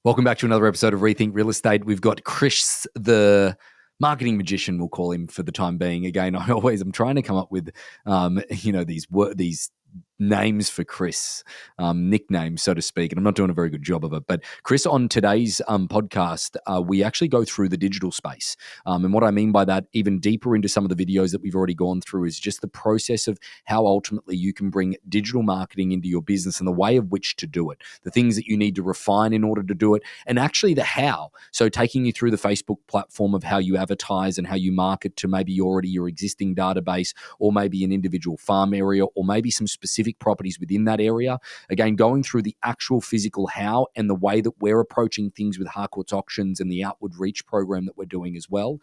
Welcome back to another episode of Rethink Real Estate. We've got Chris, the marketing magician, we'll call him for the time being. Again, I'm trying to come up with, these names for Chris, nicknames, so to speak, and I'm not doing a very good job of it. But Chris, on today's podcast, we actually go through the digital space. And what I mean by that, even deeper into some of the videos that we've already gone through, is just the process of how ultimately you can bring digital marketing into your business and the way of which to do it, the things that you need to refine in order to do it, and actually the how. So taking you through the Facebook platform of how you advertise and how you market to maybe already your existing database, or maybe an individual farm area, or maybe some specific properties within that area. Again, going through the actual physical how and the way that we're approaching things with Harcourts auctions and the outward reach program that we're doing as well.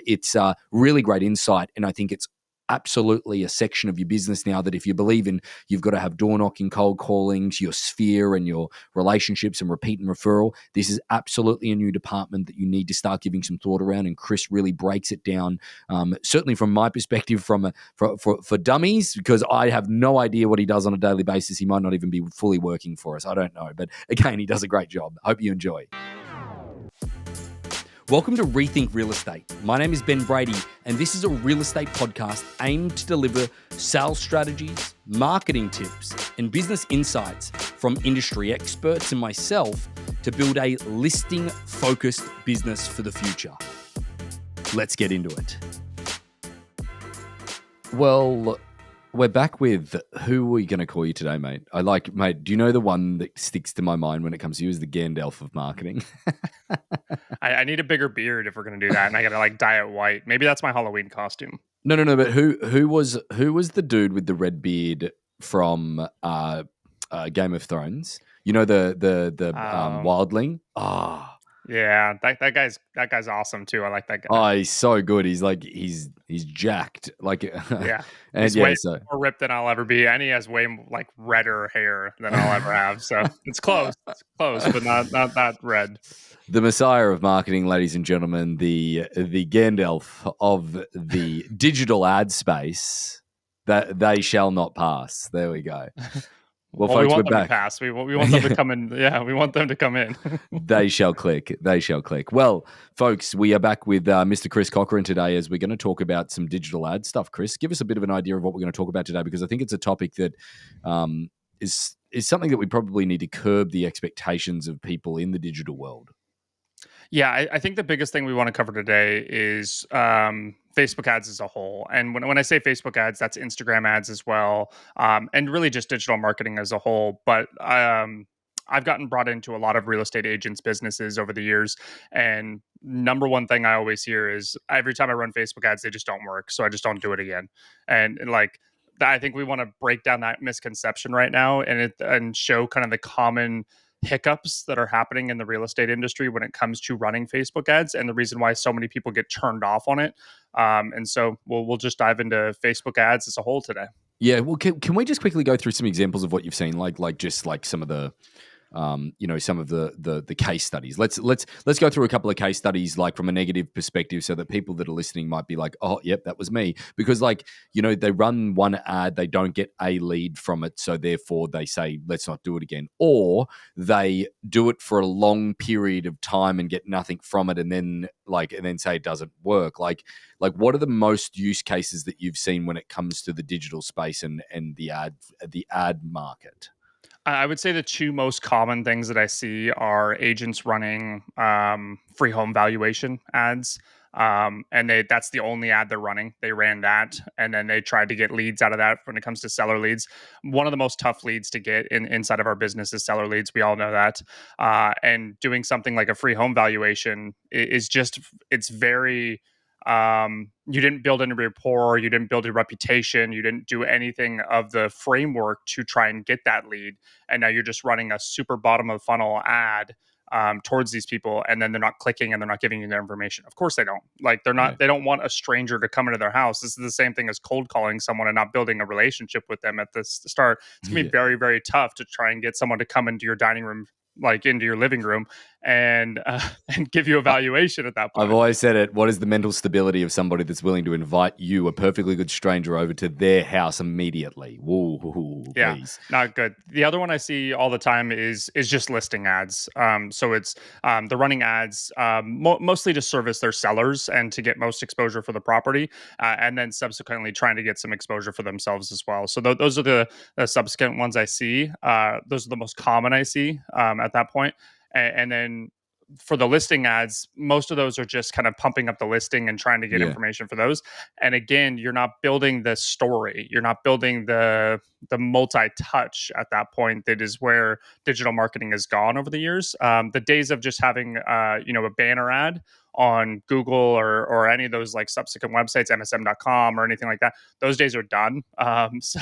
It's really great insight, and I think it's absolutely a section of your business now that if you believe in, you've got to have door knocking, cold callings, your sphere and your relationships and repeat and referral. This is absolutely a new department that you need to start giving some thought around. And Chris really breaks it down, certainly from my perspective, for dummies, because I have no idea what he does on a daily basis. He might not even be fully working for us. I don't know. But again, he does a great job. I hope you enjoy. Welcome to Rethink Real Estate. My name is Ben Brady, and this is a real estate podcast aimed to deliver sales strategies, marketing tips, and business insights from industry experts and myself to build a listing-focused business for the future. Let's get into it. Well, we're back with, who are we going to call you today, mate? Mate, do you know the one that sticks to my mind when it comes to you is the Gandalf of marketing? I need a bigger beard if we're going to do that, and I got to dye it white. Maybe that's my Halloween costume. No. But who was the dude with the red beard from Game of Thrones? You know the wildling. Yeah, that guy's awesome too. I like that guy. Oh, he's so good. He's jacked. Yeah, and he's way more ripped than I'll ever be, and he has way redder hair than I'll ever have. So it's close. It's close, but not that red. The Messiah of marketing, ladies and gentlemen, the Gandalf of the digital ad space, that they shall not pass. There we go. Well, folks, we want we're them back. to pass. We want them to come in. Yeah, we want them to come in. They shall click. They shall click. Well, folks, we are back with Mr. Chris Cochran today as we're going to talk about some digital ad stuff. Chris, give us a bit of an idea of what we're going to talk about today, because I think it's a topic that is something that we probably need to curb the expectations of people in the digital world. Yeah, I think the biggest thing we want to cover today is Facebook ads as a whole. And when I say Facebook ads, that's Instagram ads as well, and really just digital marketing as a whole. But I've gotten brought into a lot of real estate agents' businesses over the years. And number one thing I always hear is every time I run Facebook ads, they just don't work. So I just don't do it again. And I think we want to break down that misconception right now and show kind of the common hiccups that are happening in the real estate industry when it comes to running Facebook ads, and the reason why so many people get turned off on it. And so we'll just dive into Facebook ads as a whole today. Yeah, well, can we just quickly go through some examples of what you've seen, like some of the some of the case studies. Let's go through a couple of case studies, like from a negative perspective, so that people that are listening might be like, oh, yep, that was me. Because they run one ad, they don't get a lead from it, so therefore they say, let's not do it again. Or they do it for a long period of time and get nothing from it, and then say it doesn't work. Like what are the most use cases that you've seen when it comes to the digital space and the ad market? I would say the two most common things that I see are agents running free home valuation ads. And that's the only ad they're running. They ran that, and then they tried to get leads out of that when it comes to seller leads. One of the most tough leads to get inside of our business is seller leads. We all know that. And doing something like a free home valuation is it's very... you didn't build any rapport, you didn't build a reputation, you didn't do anything of the framework to try and get that lead. And now you're just running a super bottom of the funnel ad towards these people, and then they're not clicking and they're not giving you their information. Of course they don't. They don't want a stranger to come into their house. This is the same thing as cold calling someone and not building a relationship with them at the start. It's gonna be very, very tough to try and get someone to come into your dining room like into your living room and and give you a valuation at that I've point. always said it. What is the mental stability of somebody that's willing to invite you, a perfectly good stranger, over to their house immediately? Whoa, Yeah, please. not good. The other one I see all the time is just listing ads. So it's the running ads mostly to service their sellers and to get most exposure for the property, and then subsequently trying to get some exposure for themselves as well. So those are the subsequent ones I see. Those are the most common I see at that point. And then for the listing ads, most of those are just kind of pumping up the listing and trying to get Yeah. information for those. And again, you're not building the story. You're not building the multi-touch at that point. That is where digital marketing has gone over the years. The days of just having a banner ad on Google or any of those like subsequent websites, MSM.com or anything like that, those days are done. So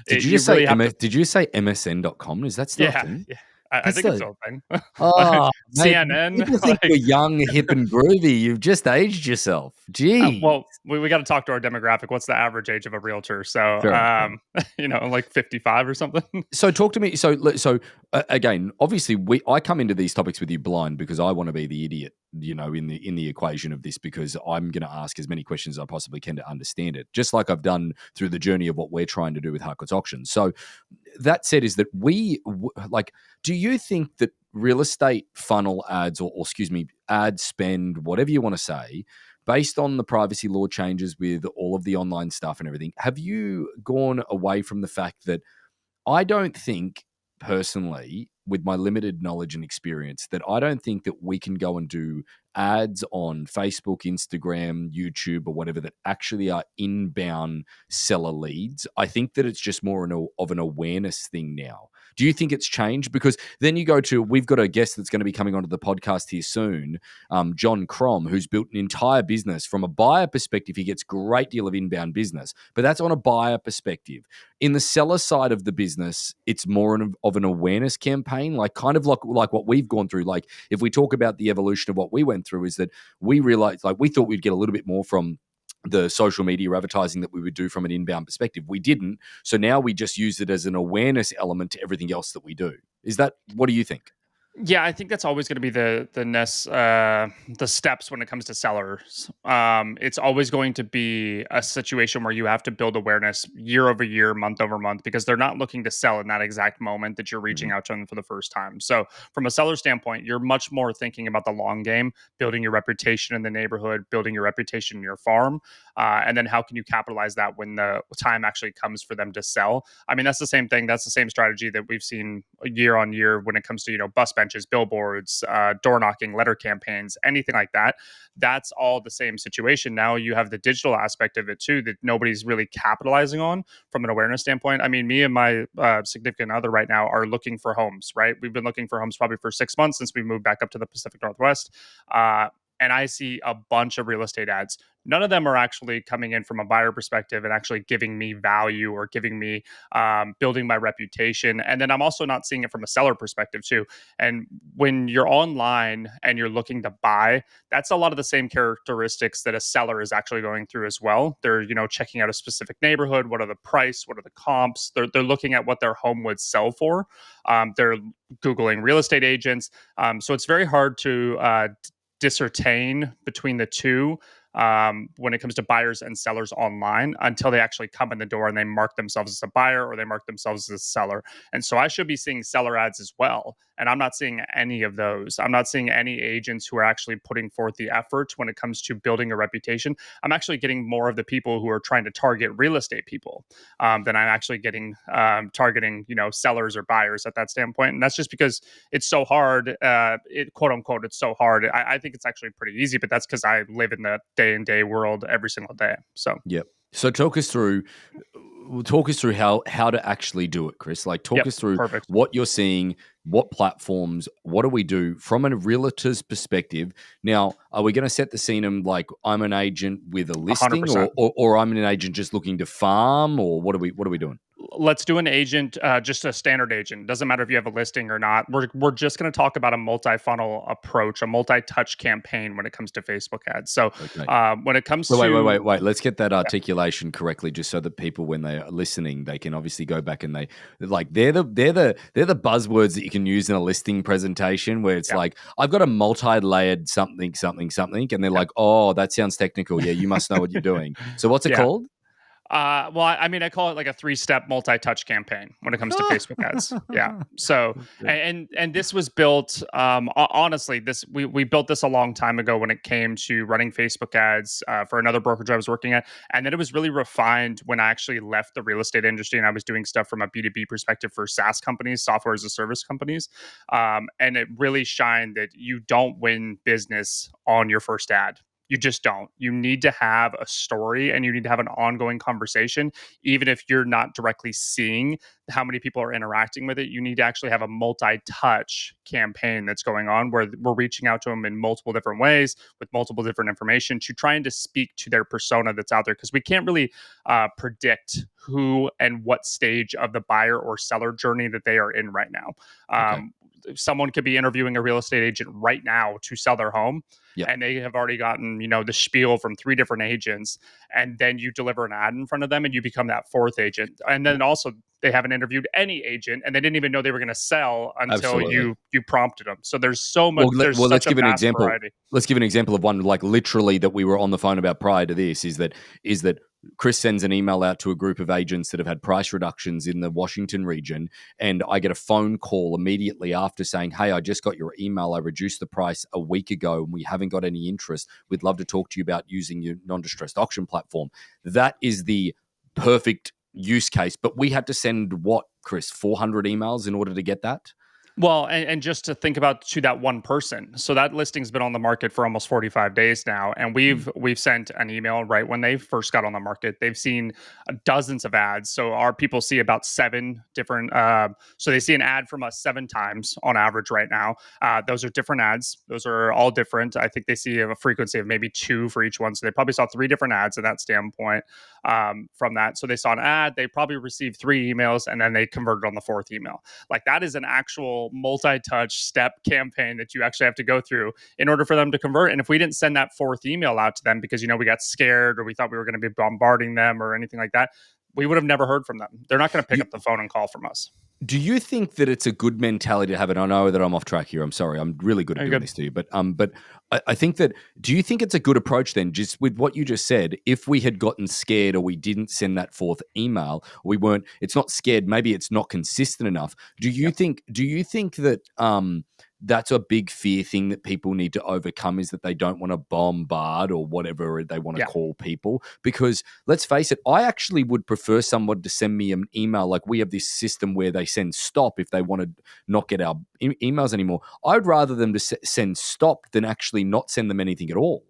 you really have to. Did you say MSN.com? Is that still a Yeah, thing? yeah. I That's think it's still still a thing. Oh, mate, CNN, people think like you're young, hip, and groovy. You've just aged yourself. Gee. well, we got to talk to our demographic. What's the average age of a realtor? So, Fair enough. Fair enough. like 55 or something. So talk to me. So again, obviously, I come into these topics with you blind because I want to be the idiot, in the equation of this, because I'm going to ask as many questions as I possibly can to understand it, just like I've done through the journey of what we're trying to do with Harcourts Auctions. So that said, is that do you think that real estate funnel ads, or excuse me, ad spend, whatever you want to say, based on the privacy law changes with all of the online stuff and everything, have you gone away from the fact that I don't think, personally, with my limited knowledge and experience, that I don't think that we can go and do ads on Facebook, Instagram, YouTube, or whatever that actually are inbound seller leads? I think that it's just more of an awareness thing now. Do you think it's changed? Because then we've got a guest that's going to be coming onto the podcast here soon, John Crom, who's built an entire business. From a buyer perspective, he gets a great deal of inbound business, but that's on a buyer perspective. In the seller side of the business, it's more of an awareness campaign, like kind of like what we've gone through. Like if we talk about the evolution of what we went through, is that we realized, like, we thought we'd get a little bit more from the social media advertising that we would do from an inbound perspective. We didn't. So now we just use it as an awareness element to everything else that we do. What do you think? Yeah, I think that's always going to be the steps when it comes to sellers. It's always going to be a situation where you have to build awareness year over year, month over month, because they're not looking to sell in that exact moment that you're reaching Mhm. out to them for the first time. So, from a seller standpoint, you're much more thinking about the long game, building your reputation in the neighborhood, building your reputation in your farm, and then how can you capitalize that when the time actually comes for them to sell. I mean, that's the same thing. That's the same strategy that we've seen year on year when it comes to bus benches, billboards, door knocking, letter campaigns, anything like that. That's all the same situation. Now you have the digital aspect of it too that nobody's really capitalizing on from an awareness standpoint. I mean, me and my significant other right now are looking for homes. Right, we've been looking for homes probably for 6 months since we moved back up to the Pacific Northwest. And I see a bunch of real estate ads. None of them are actually coming in from a buyer perspective and actually giving me value or giving me building my reputation. And then I'm also not seeing it from a seller perspective too. And when you're online and you're looking to buy, that's a lot of the same characteristics that a seller is actually going through as well. They're checking out a specific neighborhood. What are the price? What are the comps? They're looking at what their home would sell for. They're Googling real estate agents. So it's very hard to discern between the two when it comes to buyers and sellers online until they actually come in the door and they mark themselves as a buyer or they mark themselves as a seller. And so I should be seeing seller ads as well. And I'm not seeing any of those. I'm not seeing any agents who are actually putting forth the effort when it comes to building a reputation. I'm actually getting more of the people who are trying to target real estate people than I'm actually getting targeting, sellers or buyers at that standpoint. And that's just because it's so hard, quote unquote, it's so hard. I think it's actually pretty easy, but that's because I live in the day and day world every single day. So, Yep. So talk us through how to actually do it, Chris. Like, talk yep, us through perfect. what you're seeing, what platforms, what do we do from a realtor's perspective. Now, are we going to set the scene of, like, I'm an agent with a listing, 100%. or I'm an agent just looking to farm, or what are we doing? let's do an agent, just a standard agent. Doesn't matter if you have a listing or not. We're just going to talk about a multi-funnel approach, a multi-touch campaign when it comes to Facebook ads. So Okay. when it comes Wait, to Let's get that articulation correctly, just so that people, when they are listening, they can obviously go back and they're the buzzwords that you can use in a listing presentation, where it's yeah, like, I've got a multi-layered something, and they're yeah, like, oh, that sounds technical. Yeah, you must know what you're doing. So what's it yeah. called? Well, I mean, I call it like a three-step multi-touch campaign when it comes to Facebook ads. Yeah. So, and this was built. Honestly, this we built this a long time ago when it came to running Facebook ads for another brokerage I was working at, and then it was really refined when I actually left the real estate industry and I was doing stuff from a B2B perspective for SaaS companies, software as a service companies, and it really shined that you don't win business on your first ad. You just don't. You need to have a story and you need to have an ongoing conversation. Even if you're not directly seeing how many people are interacting with it, you need to actually have a multi-touch campaign that's going on where we're reaching out to them in multiple different ways with multiple different information to trying to speak to their persona that's out there. Because we can't really predict who and what stage of the buyer or seller journey that they are in right now. Okay. Someone could be interviewing a real estate agent right now to sell their home, Yep. and they have already gotten the spiel from three different agents, and then you deliver an ad in front of them and you become that fourth agent. And then also they haven't interviewed any agent and they didn't even know they were going to sell until Absolutely. you prompted them. So there's so much, there's Let's such a give an vast example. variety. Let's give an example of one, like literally, that we were on the phone about prior to this. Is that Chris sends an email out to a group of agents that have had price reductions in the Washington region, and I get a phone call immediately after saying, "Hey, I just got your email. I reduced the price a week ago, and we haven't got any interest. We'd love to talk to you about using your non-distressed auction platform." That is the perfect use case, but we had to send what, Chris, 400 emails in order to get that? Well, and just to think about to that one person. So that listing's been on the market for almost 45 days now, and we've sent an email right when they first got on the market. They've seen dozens of ads. So our people see about seven different. So they see an ad from us 7 times on average right now. Those are different ads. Those are all different. I think they see a frequency of maybe 2 for each one. So they probably saw 3 different ads in that standpoint from that. So they saw an ad. They probably received 3 emails, and then they converted on the 4th email. Like that is an actual multi-touch step campaign that you actually have to go through in order for them to convert. And if we didn't send that 4th email out to them because we got scared or we thought we were going to be bombarding them or anything like that, we would have never heard from them. They're not going to pick up the phone and call from us. Do you think that it's a good mentality to have it? I know that I'm off track here. I'm sorry. I'm really good at doing this to you, but I think that. Do you think it's a good approach then? Just with what you just said, if we had gotten scared or we didn't send that 4th email, we weren't. It's not scared. Maybe it's not consistent enough. Do you think? Do you think that that's a big fear thing that people need to overcome, is that they don't want to bombard or whatever they want to call people? Because let's face it, I actually would prefer someone to send me an email. Like we have this system where they send stop if they want to not get our emails anymore. I'd rather them to send stop than actually not send them anything at all.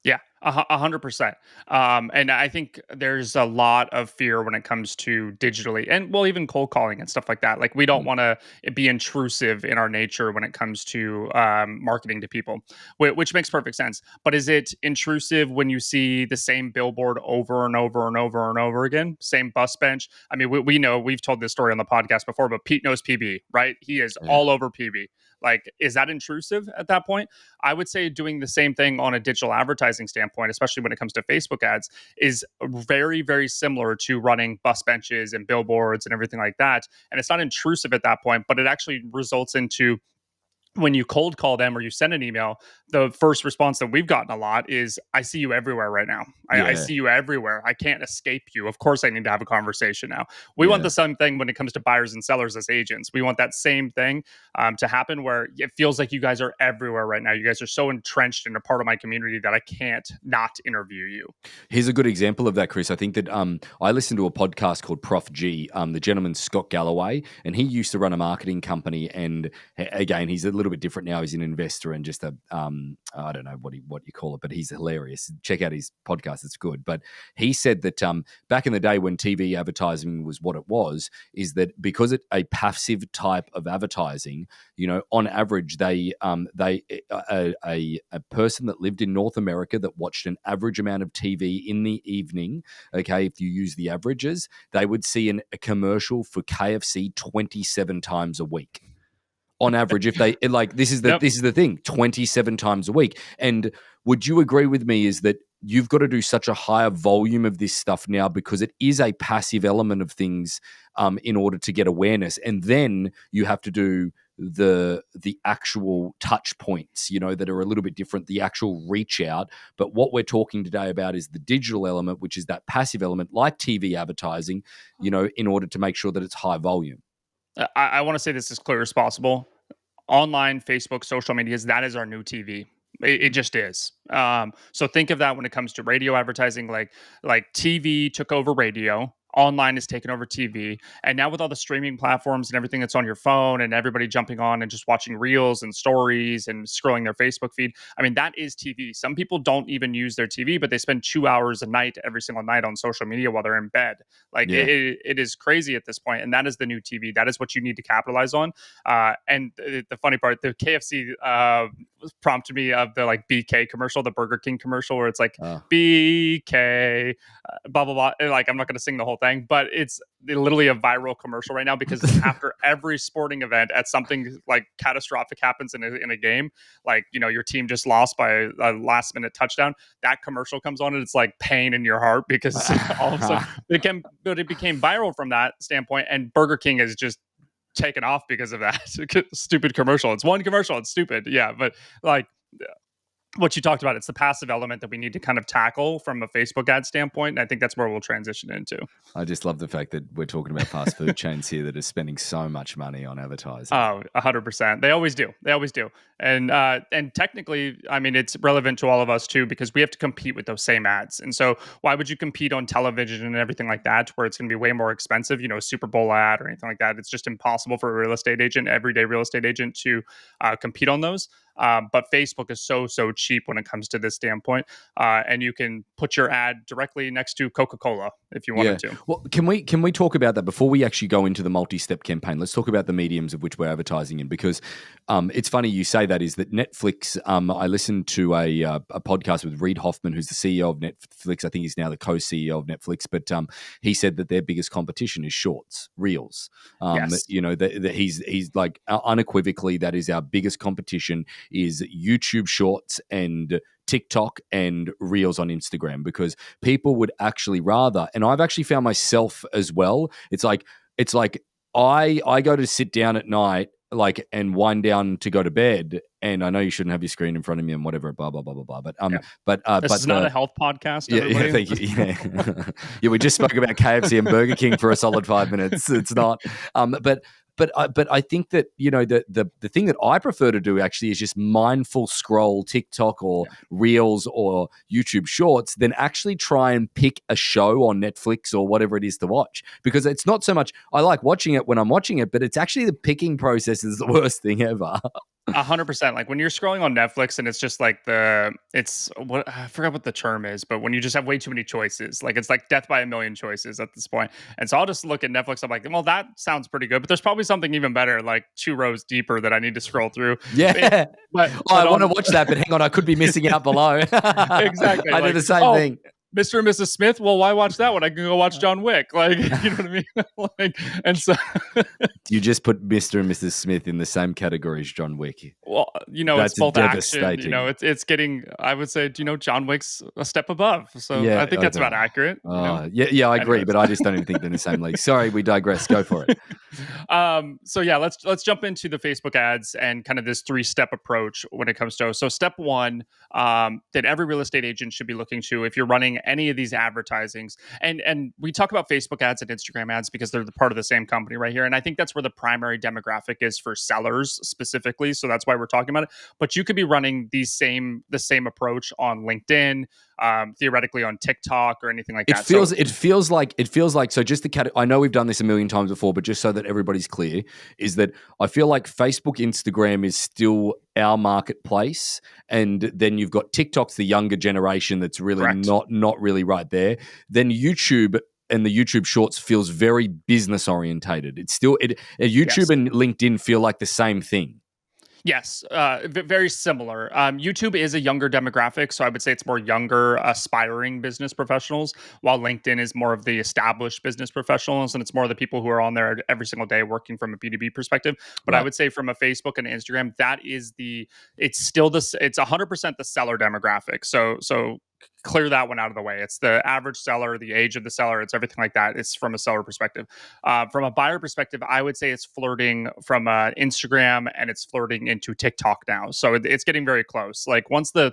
Yeah, 100%. And I think there's a lot of fear when it comes to digitally and even cold calling and stuff like that. Like we don't want to be intrusive in our nature when it comes to marketing to people, which makes perfect sense. But is it intrusive when you see the same billboard over and over and over and over again? Same bus bench? I mean, we know, we've told this story on the podcast before, but Pete knows PB, right? He is all over PB. Like, is that intrusive at that point? I would say doing the same thing on a digital advertising standpoint, especially when it comes to Facebook ads, is very, very similar to running bus benches and billboards and everything like that. And it's not intrusive at that point, but it actually results into when you cold call them or you send an email, the first response that we've gotten a lot is, I see you everywhere right now. I see you everywhere. I can't escape you. Of course, I need to have a conversation now. We want the same thing when it comes to buyers and sellers as agents. We want that same thing to happen where it feels like you guys are everywhere right now. You guys are so entrenched in a part of my community that I can't not interview you. Here's a good example of that, Chris. I think that I listened to a podcast called Prof G. The gentleman Scott Galloway, and he used to run a marketing company. And again, he's a little little bit different now. He's an investor and just I don't know what you call it, but he's hilarious. Check out his podcast; it's good. But he said that back in the day when TV advertising was what it was, is that because it's a passive type of advertising, on average a person that lived in North America that watched an average amount of TV in the evening, okay, if you use the averages, they would see a commercial for KFC 27 times a week. On average, if they this is the thing, 27 times a week. And would you agree with me is that you've got to do such a higher volume of this stuff now because it is a passive element of things in order to get awareness, and then you have to do the actual touch points, that are a little bit different, the actual reach out. But what we're talking today about is the digital element, which is that passive element, like TV advertising, in order to make sure that it's high volume. I want to say this as clear as possible. Online, Facebook, social medias, that is our new TV. It just is. So think of that when it comes to radio advertising, like TV took over radio. Online has taken over TV. And now with all the streaming platforms and everything that's on your phone and everybody jumping on and just watching reels and stories and scrolling their Facebook feed, I mean, that is TV. Some people don't even use their TV, but they spend 2 hours a night, every single night on social media while they're in bed. It is crazy at this point. And that is the new TV. That is what you need to capitalize on. And the funny part, the KFC prompted me of the BK commercial, the Burger King commercial, where it's BK, blah, blah, blah. I'm not going to sing the whole thing, but it's literally a viral commercial right now because after every sporting event, at something catastrophic happens in a game, your team just lost by a last minute touchdown, that commercial comes on and it's like pain in your heart because all of a sudden it became viral from that standpoint. And Burger King is just taken off because of that stupid commercial. It's one commercial. It's stupid. Yeah. But what you talked about, it's the passive element that we need to kind of tackle from a Facebook ad standpoint. And I think that's where we'll transition into. I just love the fact that we're talking about fast food chains here that are spending so much money on advertising. Oh, 100%. They always do. And technically, I mean, it's relevant to all of us too, because we have to compete with those same ads. And so why would you compete on television and everything like that, where it's going to be way more expensive, a Super Bowl ad or anything like that? It's just impossible for a real estate agent, everyday real estate agent, to compete on those. But Facebook is so cheap when it comes to this standpoint, and you can put your ad directly next to Coca-Cola if you wanted to. Well, can we talk about that before we actually go into the multi-step campaign? Let's talk about the mediums of which we're advertising in, because it's funny you say that. Is that Netflix? I listened to a podcast with Reid Hoffman, who's the CEO of Netflix. I think he's now the co-CEO of Netflix, but he said that their biggest competition is shorts, reels. Yes. He's like unequivocally that is our biggest competition. Is YouTube Shorts and TikTok and Reels on Instagram, because people would actually rather, and I've actually found myself as well. It's like I go to sit down at night and wind down to go to bed, and I know you shouldn't have your screen in front of me and whatever, blah blah blah blah blah. But this is not a health podcast. Yeah, thank you. Yeah, we just spoke about KFC and Burger King for a solid 5 minutes. It's not, but I think that the thing that I prefer to do actually is just mindful scroll TikTok or Reels or YouTube Shorts than actually try and pick a show on Netflix or whatever it is to watch, because it's not so much I like watching it when I'm watching it, but it's actually the picking process is the worst thing ever. 100%. Like when you're scrolling on Netflix and it's just I forgot what the term is, but when you just have way too many choices, it's like death by a million choices at this point. And so I'll just look at Netflix. I'm like, well, that sounds pretty good, but there's probably something even better, like 2 rows deeper that I need to scroll through. Yeah. But I want to watch that, but hang on, I could be missing out below. Exactly. I do the same thing. Mr. and Mrs. Smith, well, why watch that one? I can go watch John Wick. You know what I mean? And so you just put Mr. and Mrs. Smith in the same category as John Wick. Well, that's it's both devastating. action. It's getting, I would say, John Wick's a step above. So I think that's about accurate. Yeah, I agree, but I just don't even think they're in the same league. Sorry, we digress. Go for it. Let's jump into the Facebook ads and kind of this 3-step approach when it comes to. So step 1, that every real estate agent should be looking to if you're running any of these advertisings, and we talk about Facebook ads and Instagram ads because they're the part of the same company right here, and I think that's where the primary demographic is for sellers specifically, so that's why we're talking about it. But you could be running the same approach on LinkedIn, theoretically on TikTok or anything like It that. feels So it feels like so just the I know we've done this a million times before, but just so that everybody's clear, is that I feel like Facebook, Instagram is still our marketplace, and then you've got TikTok's the younger generation that's really correct. not really right there. Then YouTube and the YouTube Shorts feels very business orientated. It's still YouTube Yes. and LinkedIn feel like the same thing. Yes, very similar. YouTube is a younger demographic, so I would say it's more younger, aspiring business professionals, while LinkedIn is more of the established business professionals, and it's more of the people who are on there every single day working from a B2B perspective. But I Right. would say from a Facebook and Instagram, that is it's still this, it's 100% the seller demographic. So clear that one out of the way. It's the average seller, the age of the seller, it's everything like that. It's from a seller perspective. From a buyer perspective, I would say it's flirting from Instagram and it's flirting into TikTok now. So it's getting very close. Like once the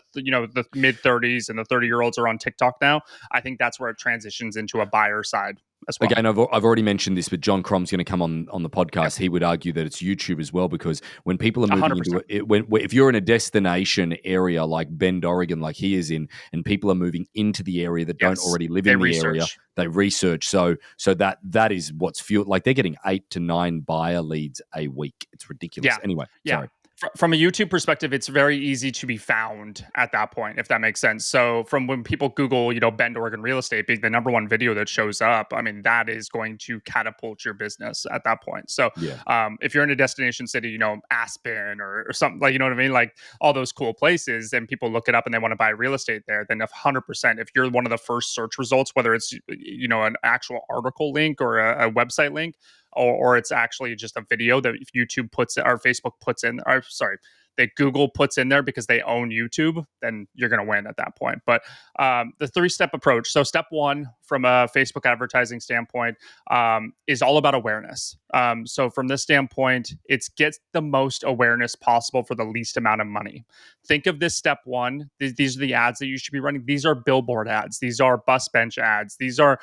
mid 30s and the 30-year-olds are on TikTok now, I think that's where it transitions into a buyer side as well. Again, I've already mentioned this, but John Crom's going to come on the Yep. podcast. He would argue that it's YouTube as well, because when people are moving into 100%. it, if you're in a destination area like Bend, Oregon, like he is in, and people are moving into the area that don't Yes. already live They in the area, research. they research. So that is what's fueled. Like they're getting 8 to 9 buyer leads a week. It's ridiculous. Yeah. Anyway, Yeah. sorry. From a YouTube perspective, it's very easy to be found at that point, if that makes sense. So from when people Google, Bend, Oregon real estate being the number one video that shows up, I mean, that is going to catapult your business at that point. So Yeah. if you're in a destination city, Aspen or something like, you know what I mean? Like all those cool places, and people look it up and they want to buy real estate there, then 100%, if you're one of the first search results, whether it's, an actual article link or a website link, or it's actually just a video that if YouTube puts or Facebook puts in, or sorry, that Google puts in there because they own YouTube, then you're going to win at that point. But the 3-step approach. So step 1 from a Facebook advertising standpoint is all about awareness. So from this standpoint, it's get the most awareness possible for the least amount of money. Think of this step 1. These are the ads that you should be running. These are billboard ads. These are bus bench ads. These are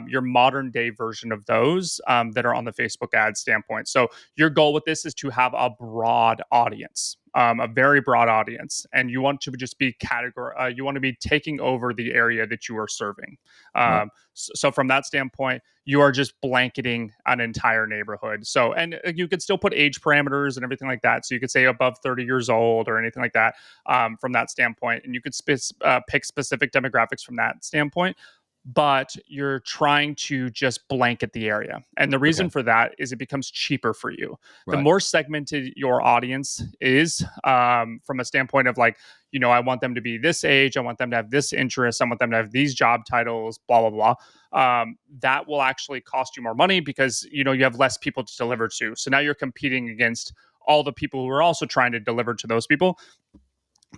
your modern day version of those that are on the Facebook ad standpoint. So your goal with this is to have a broad audience, a very broad audience, and you want to just be you want to be taking over the area that you are serving. Right. So from that standpoint, you are just blanketing an entire neighborhood. So, and you could still put age parameters and everything like that. So you could say above 30 years old or anything like that from that standpoint. And you could pick specific demographics from that standpoint, but you're trying to just blanket the area. And the reason Okay. for that is it becomes cheaper for you. The Right. more segmented your audience is, from a standpoint of like, I want them to be this age, I want them to have this interest, I want them to have these job titles, blah, blah, blah. That will actually cost you more money because, you have less people to deliver to. So now you're competing against all the people who are also trying to deliver to those people.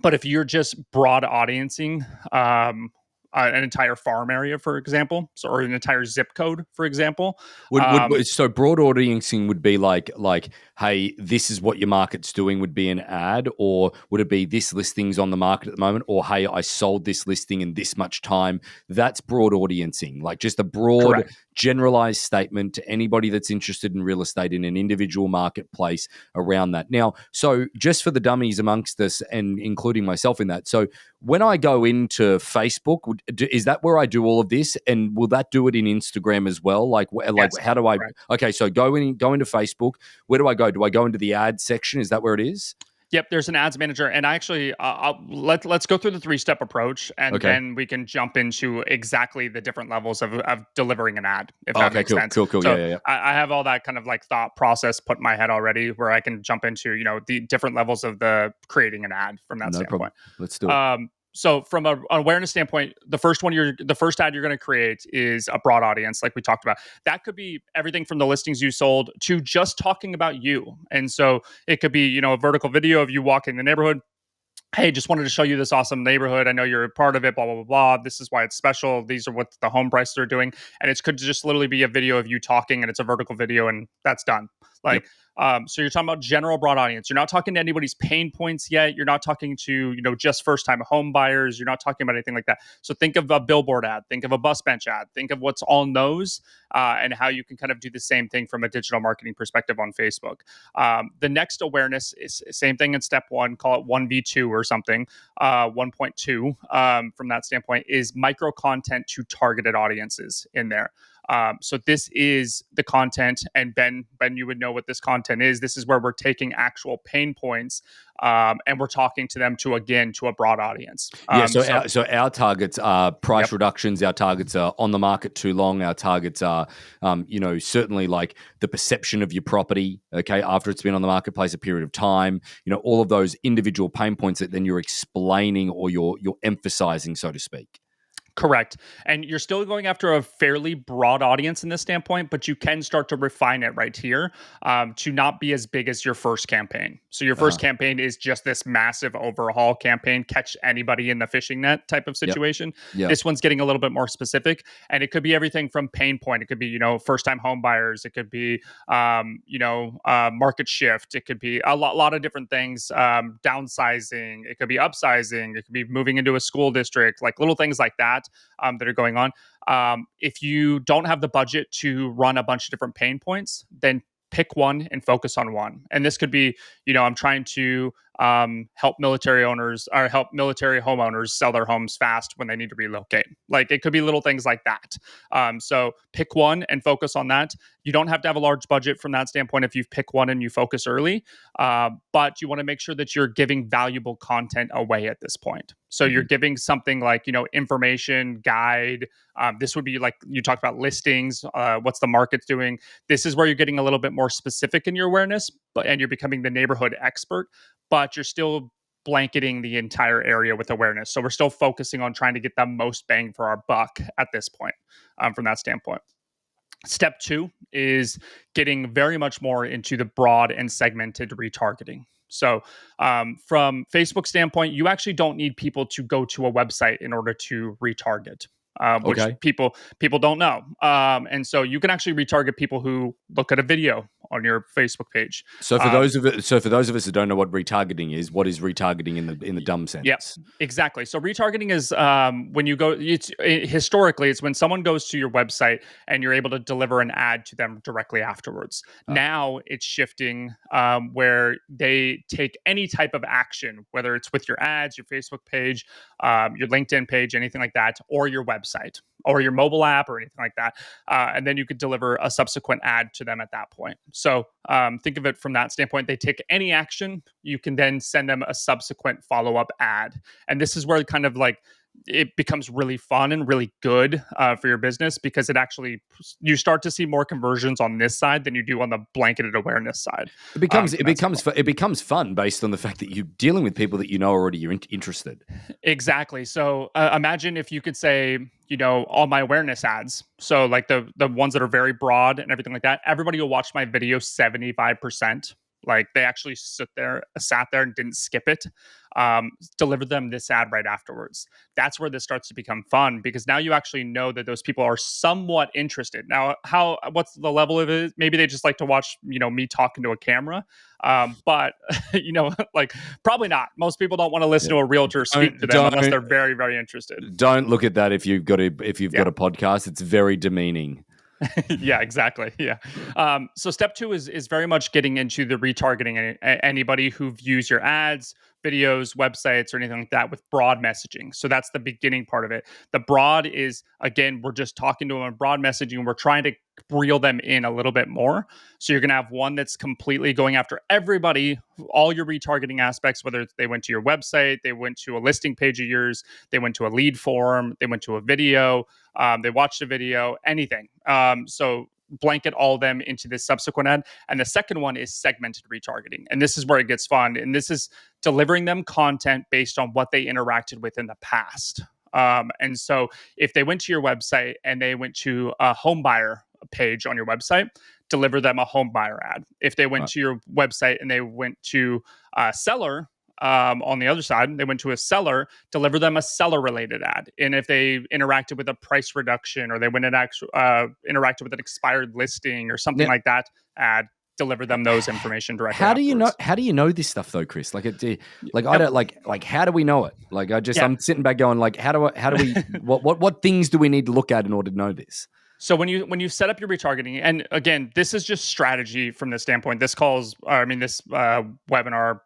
But if you're just broad audiencing, an entire farm area, for example, or an entire zip code, for example. So broad audiencing would be like, hey, this is what your market's doing would be an ad, or would it be this listing's on the market at the moment, or hey, I sold this listing in this much time? That's broad audiencing, like just a broad, Correct. generalized statement to anybody that's interested in real estate in an individual marketplace around that. Now, so just for the dummies amongst us, and including myself in that, so when I go into Facebook, is that where I do all of this, and will that do it in Instagram as well? Like Yes, how do I? correct. Okay, so go into Facebook. Where do I go? Do I go into the ad section? Is that where it is? Yep, there's an ads manager, and I actually let's go through the 3-step approach, and Okay. then we can jump into exactly the different levels of delivering an ad, if Oh, that okay. makes Cool. sense. Cool. Cool. So Yeah. I have all that kind of like thought process put in my head already, where I can jump into the different levels of the creating an ad from that No problem. standpoint. Let's do it. So from an awareness standpoint, the first ad you're going to create is a broad audience, like we talked about. That could be everything from the listings you sold to just talking about you. And so it could be, a vertical video of you walking the neighborhood. Hey, just wanted to show you this awesome neighborhood. I know you're a part of it, blah, blah, blah, blah. This is why it's special. These are what the home prices are doing. And it could just literally be a video of you talking, and it's a vertical video, and that's done. Yep. So you're talking about general broad audience. You're not talking to anybody's pain points yet. You're not talking to, just first time home buyers. You're not talking about anything like that. So think of a billboard ad, think of a bus bench ad, think of what's on those, and how you can kind of do the same thing from a digital marketing perspective on Facebook. The next awareness is same thing in step one, call it 1v2 or something, 1.2 from that standpoint is micro content to targeted audiences in there. So this is the content, and Ben, you would know what this content is. This is where we're taking actual pain points, and we're talking to them to a broad audience. So our targets are price reductions. Our targets are on the market too long. Our targets are, certainly like the perception of your property, okay, after it's been on the marketplace a period of time. All of those individual pain points that then you're explaining or you're emphasizing, so to speak. Correct. And you're still going after a fairly broad audience in this standpoint, but you can start to refine it right here to not be as big as your first campaign. So your first campaign is just this massive overhaul campaign, catch anybody in the fishing net type of situation. Yep. This one's getting a little bit more specific, and it could be everything from pain point. It could be, first time home buyers. It could be, market shift. It could be a lot of different things, downsizing. It could be upsizing. It could be moving into a school district, like little things like that. That are going on. If you don't have the budget to run a bunch of different pain points, then pick one and focus on one. And this could be, I'm trying to help military owners or help military homeowners sell their homes fast when they need to relocate. Like it could be little things like that. So pick one and focus on that. You don't have to have a large budget from that standpoint if you pick one and you focus early, but you want to make sure that you're giving valuable content away at this point. So you're giving something like, information, guide. This would be like you talked about listings, what's the market doing. This is where you're getting a little bit more specific in your awareness, and you're becoming the neighborhood expert, but you're still blanketing the entire area with awareness. So we're still focusing on trying to get the most bang for our buck at this point from that standpoint. Step two is getting very much more into the broad and segmented retargeting. So from Facebook standpoint, you actually don't need people to go to a website in order to retarget. Which people don't know. And so you can actually retarget people who look at a video on your Facebook page. So for those of us who don't know what retargeting is, what is retargeting in the dumb sense? Yeah, exactly. So retargeting is when you go. Historically, it's when someone goes to your website and you're able to deliver an ad to them directly afterwards. Now it's shifting where they take any type of action, whether it's with your ads, your Facebook page, your LinkedIn page, anything like that, or your website or your mobile app or anything like that. And then you could deliver a subsequent ad to them at that point. So think of it from that standpoint. They take any action, you can then send them a subsequent follow-up ad. And this is where kind of like it becomes really fun and really good for your business, because it actually, you start to see more conversions on this side than you do on the blanketed awareness side. It becomes fun based on the fact that you're dealing with people that already you're interested. Exactly. So imagine if you could say, all my awareness ads. So like the ones that are very broad and everything like that, everybody will watch my video 75%. Like they actually sat there and didn't skip it. Deliver them this ad right afterwards. That's where this starts to become fun, because now you actually know that those people are somewhat interested. Now, what's the level of it? Maybe they just like to watch, me talking to a camera. But like probably not. Most people don't want to listen to a realtor speak to them unless they're very, very interested. Don't look at that if you've got a podcast. It's very demeaning. Yeah, exactly. Yeah. So step two is very much getting into the retargeting anybody who views your ads, videos, websites, or anything like that with broad messaging. So that's the beginning part of it. The broad is, again, we're just talking to them on broad messaging. We're trying to reel them in a little bit more. So you're going to have one that's completely going after everybody, all your retargeting aspects, whether they went to your website, they went to a listing page of yours, they went to a lead form, they went to a video, they watched a video, anything. So blanket all of them into this subsequent ad. And the second one is segmented retargeting. And this is where it gets fun. And this is delivering them content based on what they interacted with in the past. And so if they went to your website and they went to a home buyer page on your website, deliver them a home buyer ad. If they went to your website and they went to a seller, on the other side, they went to a seller, deliver them a seller related ad. And if they interacted with a price reduction, or they went and interacted with an expired listing or something like that ad, deliver them those information directly afterwards. How do you know this stuff though, Chris? Like I Yep. don't how do we know it? Like Yeah. I'm sitting back going like how do we what things do we need to look at in order to know this? So when you set up your retargeting, and again, this is just strategy from this standpoint. This webinar,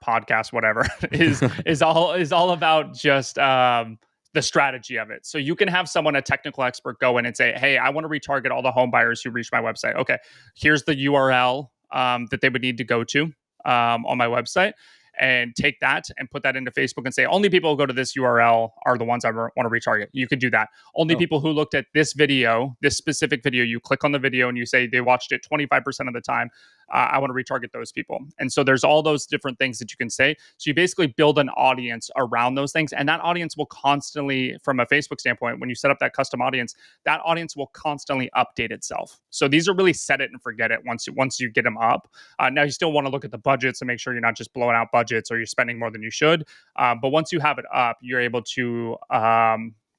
podcast, whatever, is all about just the strategy of it. So you can have someone, a technical expert, go in and say, "Hey, I want to retarget all the home buyers who reach my website. Okay, here's the URL that they would need to go to on my website." And take that and put that into Facebook and say, only people who go to this URL are the ones I want to retarget. You could do that. Only people who looked at this video, this specific video, you click on the video and you say they watched it 25% of the time. I want to retarget those people. And so there's all those different things that you can say. So you basically build an audience around those things. And that audience will constantly, from a Facebook standpoint, when you set up that custom audience, that audience will constantly update itself. So these are really set it and forget it once you get them up. Now you still want to look at the budgets and make sure you're not just blowing out budgets or you're spending more than you should. But once you have it up, you're able to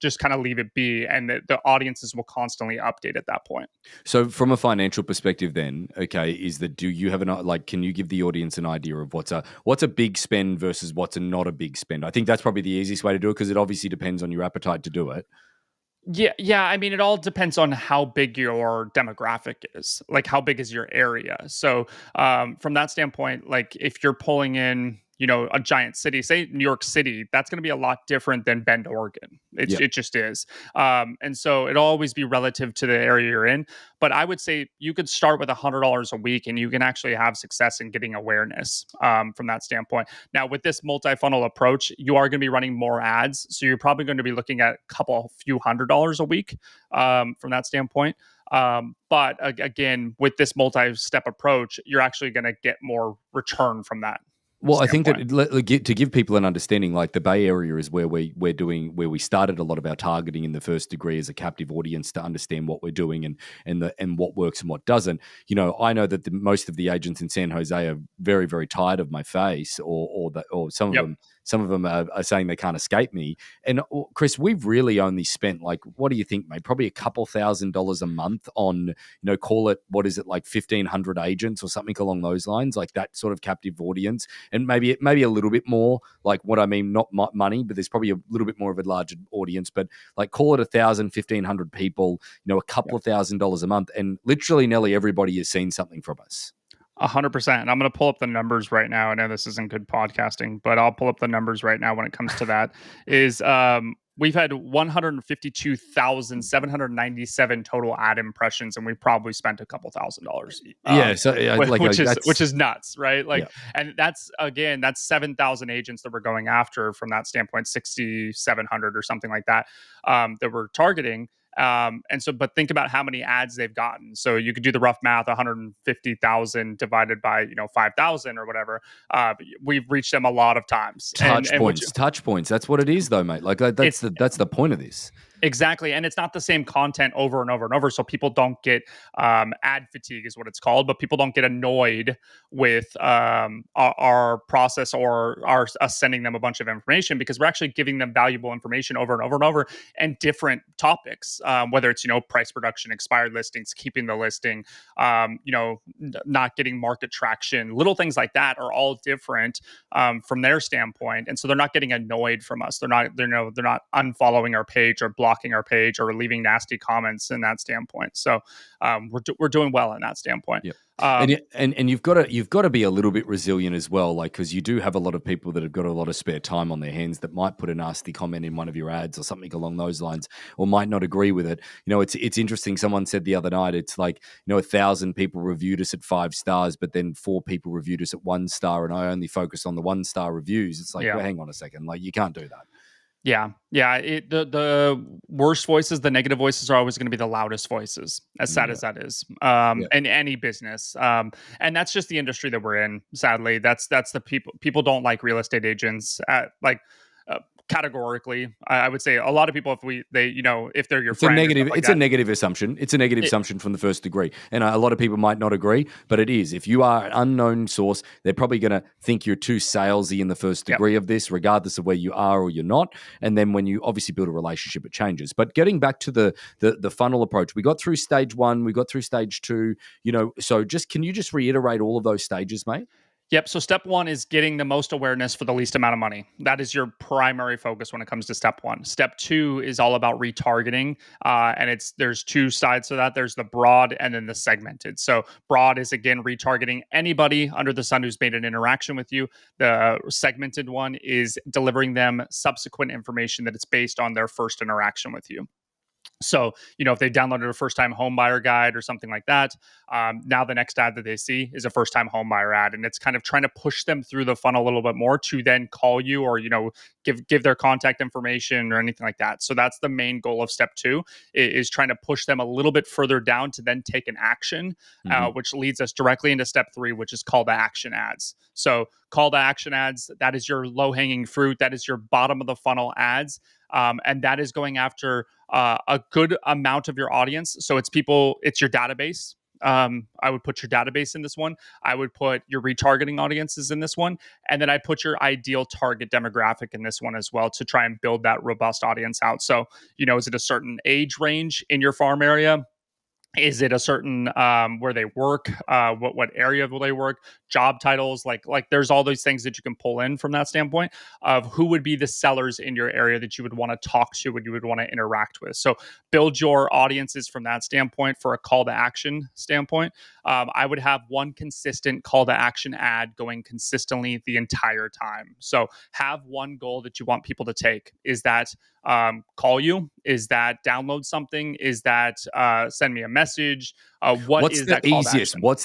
just kind of leave it be, and the audiences will constantly update at that point. So from a financial perspective then, okay, do you have can you give the audience an idea of what's a big spend versus what's not a big spend? I think that's probably the easiest way to do it because it obviously depends on your appetite to do it. Yeah. I mean, it all depends on how big your demographic is. Like, how big is your area? So, from that standpoint, like if you're pulling in, a giant city, say New York City, that's going to be a lot different than Bend, Oregon. It just is. And so it'll always be relative to the area you're in. But I would say you could start with $100 a week and you can actually have success in getting awareness from that standpoint. Now, with this multi-funnel approach, you are going to be running more ads. So you're probably going to be looking at a few $100s a week from that standpoint. But again, with this multi-step approach, you're actually going to get more return from that. Well, I think that to give people an understanding, like the Bay Area is where we started a lot of our targeting in the first degree as a captive audience to understand what we're doing and what works and what doesn't. I know that most of the agents in San Jose are very, very tired of my face, or some of them. Some of them are saying they can't escape me. And Chris, we've really only spent what do you think, mate? Probably a couple $1,000s a month on, call it, what is it, like 1,500 agents or something along those lines, like that sort of captive audience. And maybe a little bit more, like what I mean, not money, but there's probably a little bit more of a larger audience, but like call it 1,000, 1,500 people, a couple of $1,000s a month. And literally nearly everybody has seen something from us. 100%. And I'm going to pull up the numbers right now. I know this isn't good podcasting, but I'll pull up the numbers right now when it comes to that. We've had 152,797 total ad impressions, and we probably spent a couple $1,000s. Which is nuts, right? And that's 7,000 agents that we're going after from that standpoint, 6,700 or something like that, that we're targeting. But think about how many ads they've gotten. So you could do the rough math, 150,000 divided by, 5,000 or whatever. We've reached them a lot of times. Touch points. That's what it is though, mate. Like that's the point of this. Exactly. And it's not the same content over and over and over. So people don't get ad fatigue is what it's called, but people don't get annoyed with our process or us sending them a bunch of information, because we're actually giving them valuable information over and over and over, and different topics, whether it's, price reduction, expired listings, keeping the listing, not getting market traction, little things like that are all different from their standpoint. And so they're not getting annoyed from us. They're not unfollowing our page or blocking our page or leaving nasty comments in that standpoint. So we're doing well in that standpoint. Yep. And you've got to be a little bit resilient as well, like, because you do have a lot of people that have got a lot of spare time on their hands that might put a nasty comment in one of your ads or something along those lines, or might not agree with it. It's interesting. Someone said the other night, it's like 1,000 people reviewed us at 5 stars, but then 4 people reviewed us at 1 star, and I only focused on the 1-star reviews. It's like, well, hang on a second, like you can't do that. Yeah. The worst voices, the negative voices, are always going to be the loudest voices, as sad as that is, in any business. And that's just the industry that we're in. Sadly, that's the people don't like real estate agents. categorically. I would say a lot of people, if they're your It's a friend or negative. stuff like It's a that, negative assumption. It's a negative assumption from the first degree, and a lot of people might not agree, but it is. If you are an unknown source, they're probably going to think you're too salesy in the first yep. degree of this, regardless of where you are or you're not. And then when you obviously build a relationship, it changes. But getting back to the funnel approach, we got through stage 1, we got through stage 2. So can you just reiterate all of those stages, mate? Yep. So step one is getting the most awareness for the least amount of money. That is your primary focus when it comes to step one. Step two is all about retargeting, and there's two sides to that. There's the broad and then the segmented. So broad is again retargeting anybody under the sun who's made an interaction with you. The segmented one is delivering them subsequent information that it's based on their first interaction with you. So, if they downloaded a first time home buyer guide or something like that, now the next ad that they see is a first time home buyer ad. And it's kind of trying to push them through the funnel a little bit more to then call you or, give their contact information or anything like that. So that's the main goal of step 2 is trying to push them a little bit further down to then take an action, which leads us directly into step 3, which is call to action ads. So call to action ads, that is your low hanging fruit. That is your bottom of the funnel ads. And that is going after a good amount of your audience. So it's your database. I would put your database in this one. I would put your retargeting audiences in this one. And then I put your ideal target demographic in this one as well to try and build that robust audience out. So, is it a certain age range in your farm area? Is it a certain where they work? What area will they work? Job titles, like there's all those things that you can pull in from that standpoint of who would be the sellers in your area that you would want to talk to and you would want to interact with. So build your audiences from that standpoint for a call to action standpoint. I would have one consistent call to action ad going consistently the entire time. So have one goal that you want people to take. Is that call you? Is that download something? Is that send me a message? What's is the that call easiest? to action? What's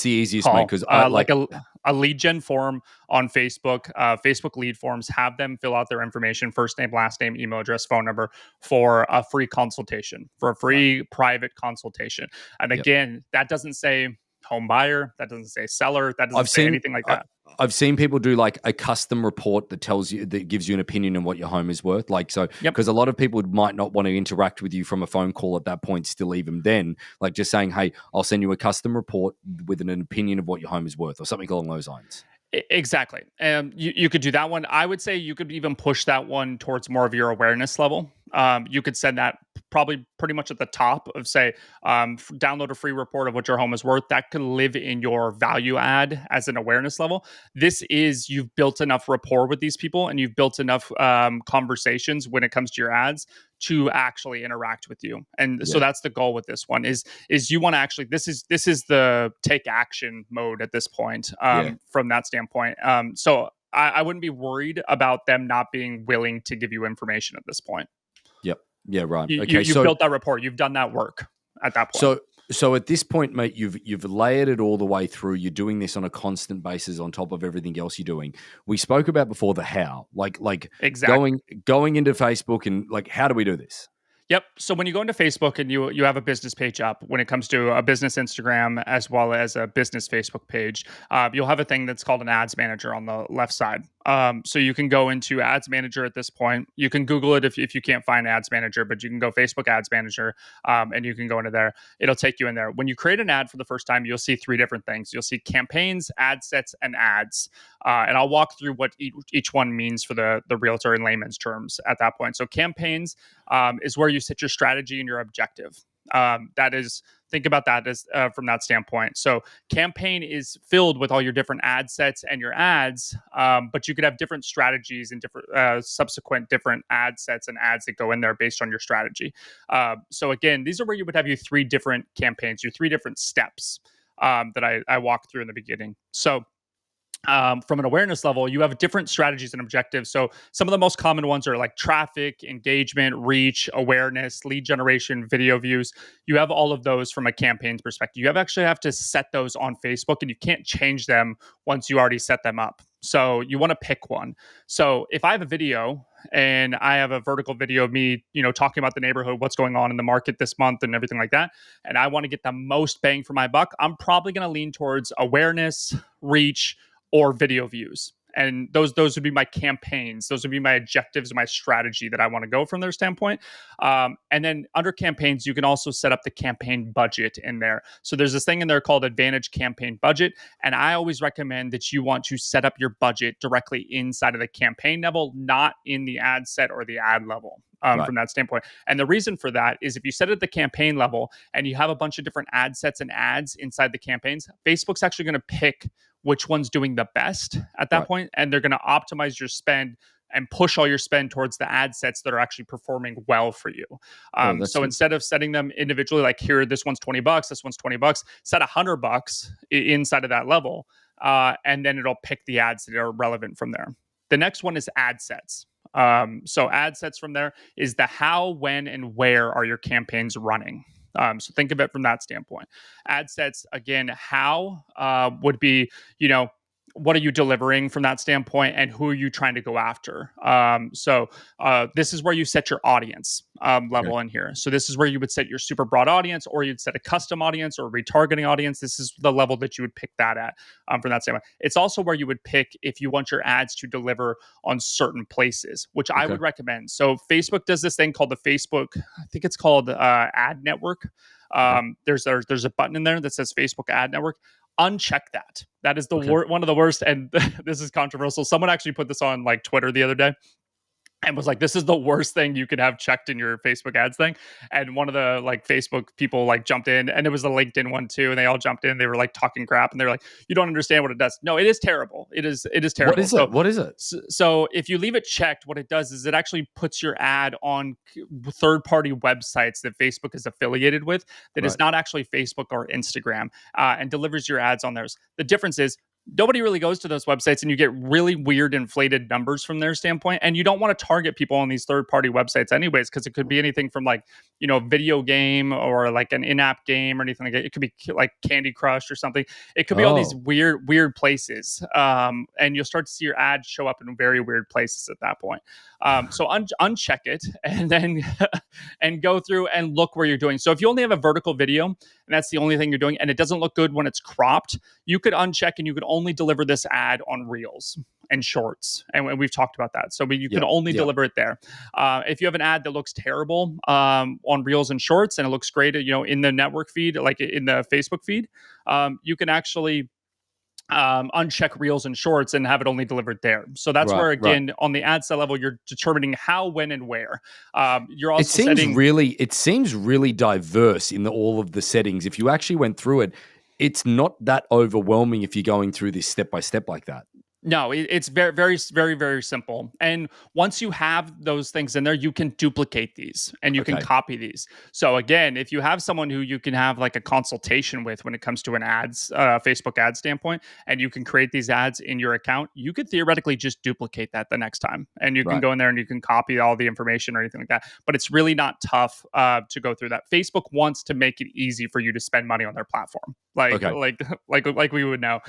the easiest, mate? Call Because I like a lead gen form on Facebook. Facebook lead forms. Have them fill out their information: first name, last name, email address, phone number, for a free consultation, for a free private consultation. And again, that doesn't say home buyer. That doesn't say seller. That doesn't say anything like that. I've seen people do like a custom report that gives you an opinion on what your home is worth. Like, so, because a lot of people might not want to interact with you from a phone call at that point, still even then, like just saying, hey, I'll send you a custom report with an opinion of what your home is worth or something along those lines. Exactly. You could do that one. I would say you could even push that one towards more of your awareness level. You could send that probably pretty much at the top of say, download a free report of what your home is worth. That could live in your value add as an awareness level. You've built enough rapport with these people and you've built enough conversations when it comes to your ads to actually interact with you. And so that's the goal with this one is you want to actually, this is the take action mode at this point from that standpoint. So I wouldn't be worried about them not being willing to give you information at this point. Yep. Yeah, right. You've built that rapport. You've done that work at that point. So at this point, mate, you've layered it all the way through. You're doing this on a constant basis on top of everything else you're doing. We spoke about before the how, like exactly. going into Facebook and like, how do we do this? Yep. So when you go into Facebook and you have a business page up, when it comes to a business Instagram as well as a business Facebook page, you'll have a thing that's called an ads manager on the left side. So you can go into ads manager at this point. You can Google it if you can't find ads manager, but you can go Facebook ads manager and you can go into there. It'll take you in there. When you create an ad for the first time, you'll see 3 different things. You'll see campaigns, ad sets, and ads. And I'll walk through what each one means for the realtor in layman's terms at that point. So campaigns is where you set your strategy and your objective. That is, think about that as from that standpoint. So campaign is filled with all your different ad sets and your ads, but you could have different strategies and different subsequent different ad sets and ads that go in there based on your strategy. So again, these are where you would have your 3 different campaigns, your 3 different steps that I walked through in the beginning. So from an awareness level, you have different strategies and objectives. So some of the most common ones are like traffic, engagement, reach, awareness, lead generation, video views. You have all of those from a campaign's perspective. You actually have to set those on Facebook and you can't change them once you already set them up. So you want to pick one. So if I have a video and I have a vertical video of me, talking about the neighborhood, what's going on in the market this month and everything like that, and I want to get the most bang for my buck, I'm probably going to lean towards awareness, reach, or video views. And those would be my campaigns. Those would be my objectives, my strategy that I want to go from their standpoint. And then under campaigns, you can also set up the campaign budget in there. So there's this thing in there called Advantage Campaign Budget. And I always recommend that you want to set up your budget directly inside of the campaign level, not in the ad set or the ad level. From that standpoint. And the reason for that is if you set it at the campaign level and you have a bunch of different ad sets and ads inside the campaigns, Facebook's actually going to pick which one's doing the best at that point, and they're going to optimize your spend and push all your spend towards the ad sets that are actually performing well for you. So instead of setting them individually, like here, this one's $20, this one's $20, set $100 inside of that level, and then it'll pick the ads that are relevant from there. The next one is ad sets. So ad sets from there is the how, when, and where are your campaigns running. So think of it from that standpoint. Ad sets, again, how would be, what are you delivering from that standpoint, and who are you trying to go after? So this is where you set your audience level in here. So this is where you would set your super broad audience, or you'd set a custom audience or retargeting audience. This is the level that you would pick that at from that standpoint. It's also where you would pick if you want your ads to deliver on certain places, which I would recommend. So Facebook does this thing called the Facebook, I think it's called Ad Network. There's a button in there that says Facebook Ad Network. Uncheck that. That is the one of the worst. And this is controversial. Someone actually put this on like Twitter the other day and was like, this is the worst thing you could have checked in your Facebook ads thing. And one of the like Facebook people like jumped in, and it was a LinkedIn one too. And they all jumped in. They were like talking crap, and they're like, you don't understand what it does. No, it is terrible. It is terrible. What is it? So if you leave it checked, what it does is it actually puts your ad on third-party websites that Facebook is affiliated with that is not actually Facebook or Instagram, and delivers your ads on theirs. The difference is nobody really goes to those websites, and you get really weird inflated numbers from their standpoint. And you don't want to target people on these third-party websites anyways, because it could be anything from like, video game or like an in-app game or anything like that. It could be like Candy Crush or something. It could be all these weird places. And you'll start to see your ads show up in very weird places at that point. So uncheck it and then and go through and look where you're doing. So if you only have a vertical video and that's the only thing you're doing, and it doesn't look good when it's cropped, you could uncheck and you could only deliver this ad on Reels and Shorts. And we've talked about that. So you can only deliver it there. If you have an ad that looks terrible on Reels and Shorts, and it looks great, in the network feed, like in the Facebook feed, you can actually uncheck Reels and Shorts and have it only delivered there. So that's where, again, on the ad set level, you're determining how, when, and where. You're also it seems really diverse in all of the settings. If you actually went through it, it's not that overwhelming if you're going through this step by step like that. No, it's very, very, very, very simple. And once you have those things in there, you can duplicate these and you can copy these. So again, if you have someone who you can have like a consultation with when it comes to an ads, Facebook ad standpoint, and you can create these ads in your account, you could theoretically just duplicate that the next time. And you can go in there and you can copy all the information or anything like that. But it's really not tough to go through that. Facebook wants to make it easy for you to spend money on their platform. Like we would know.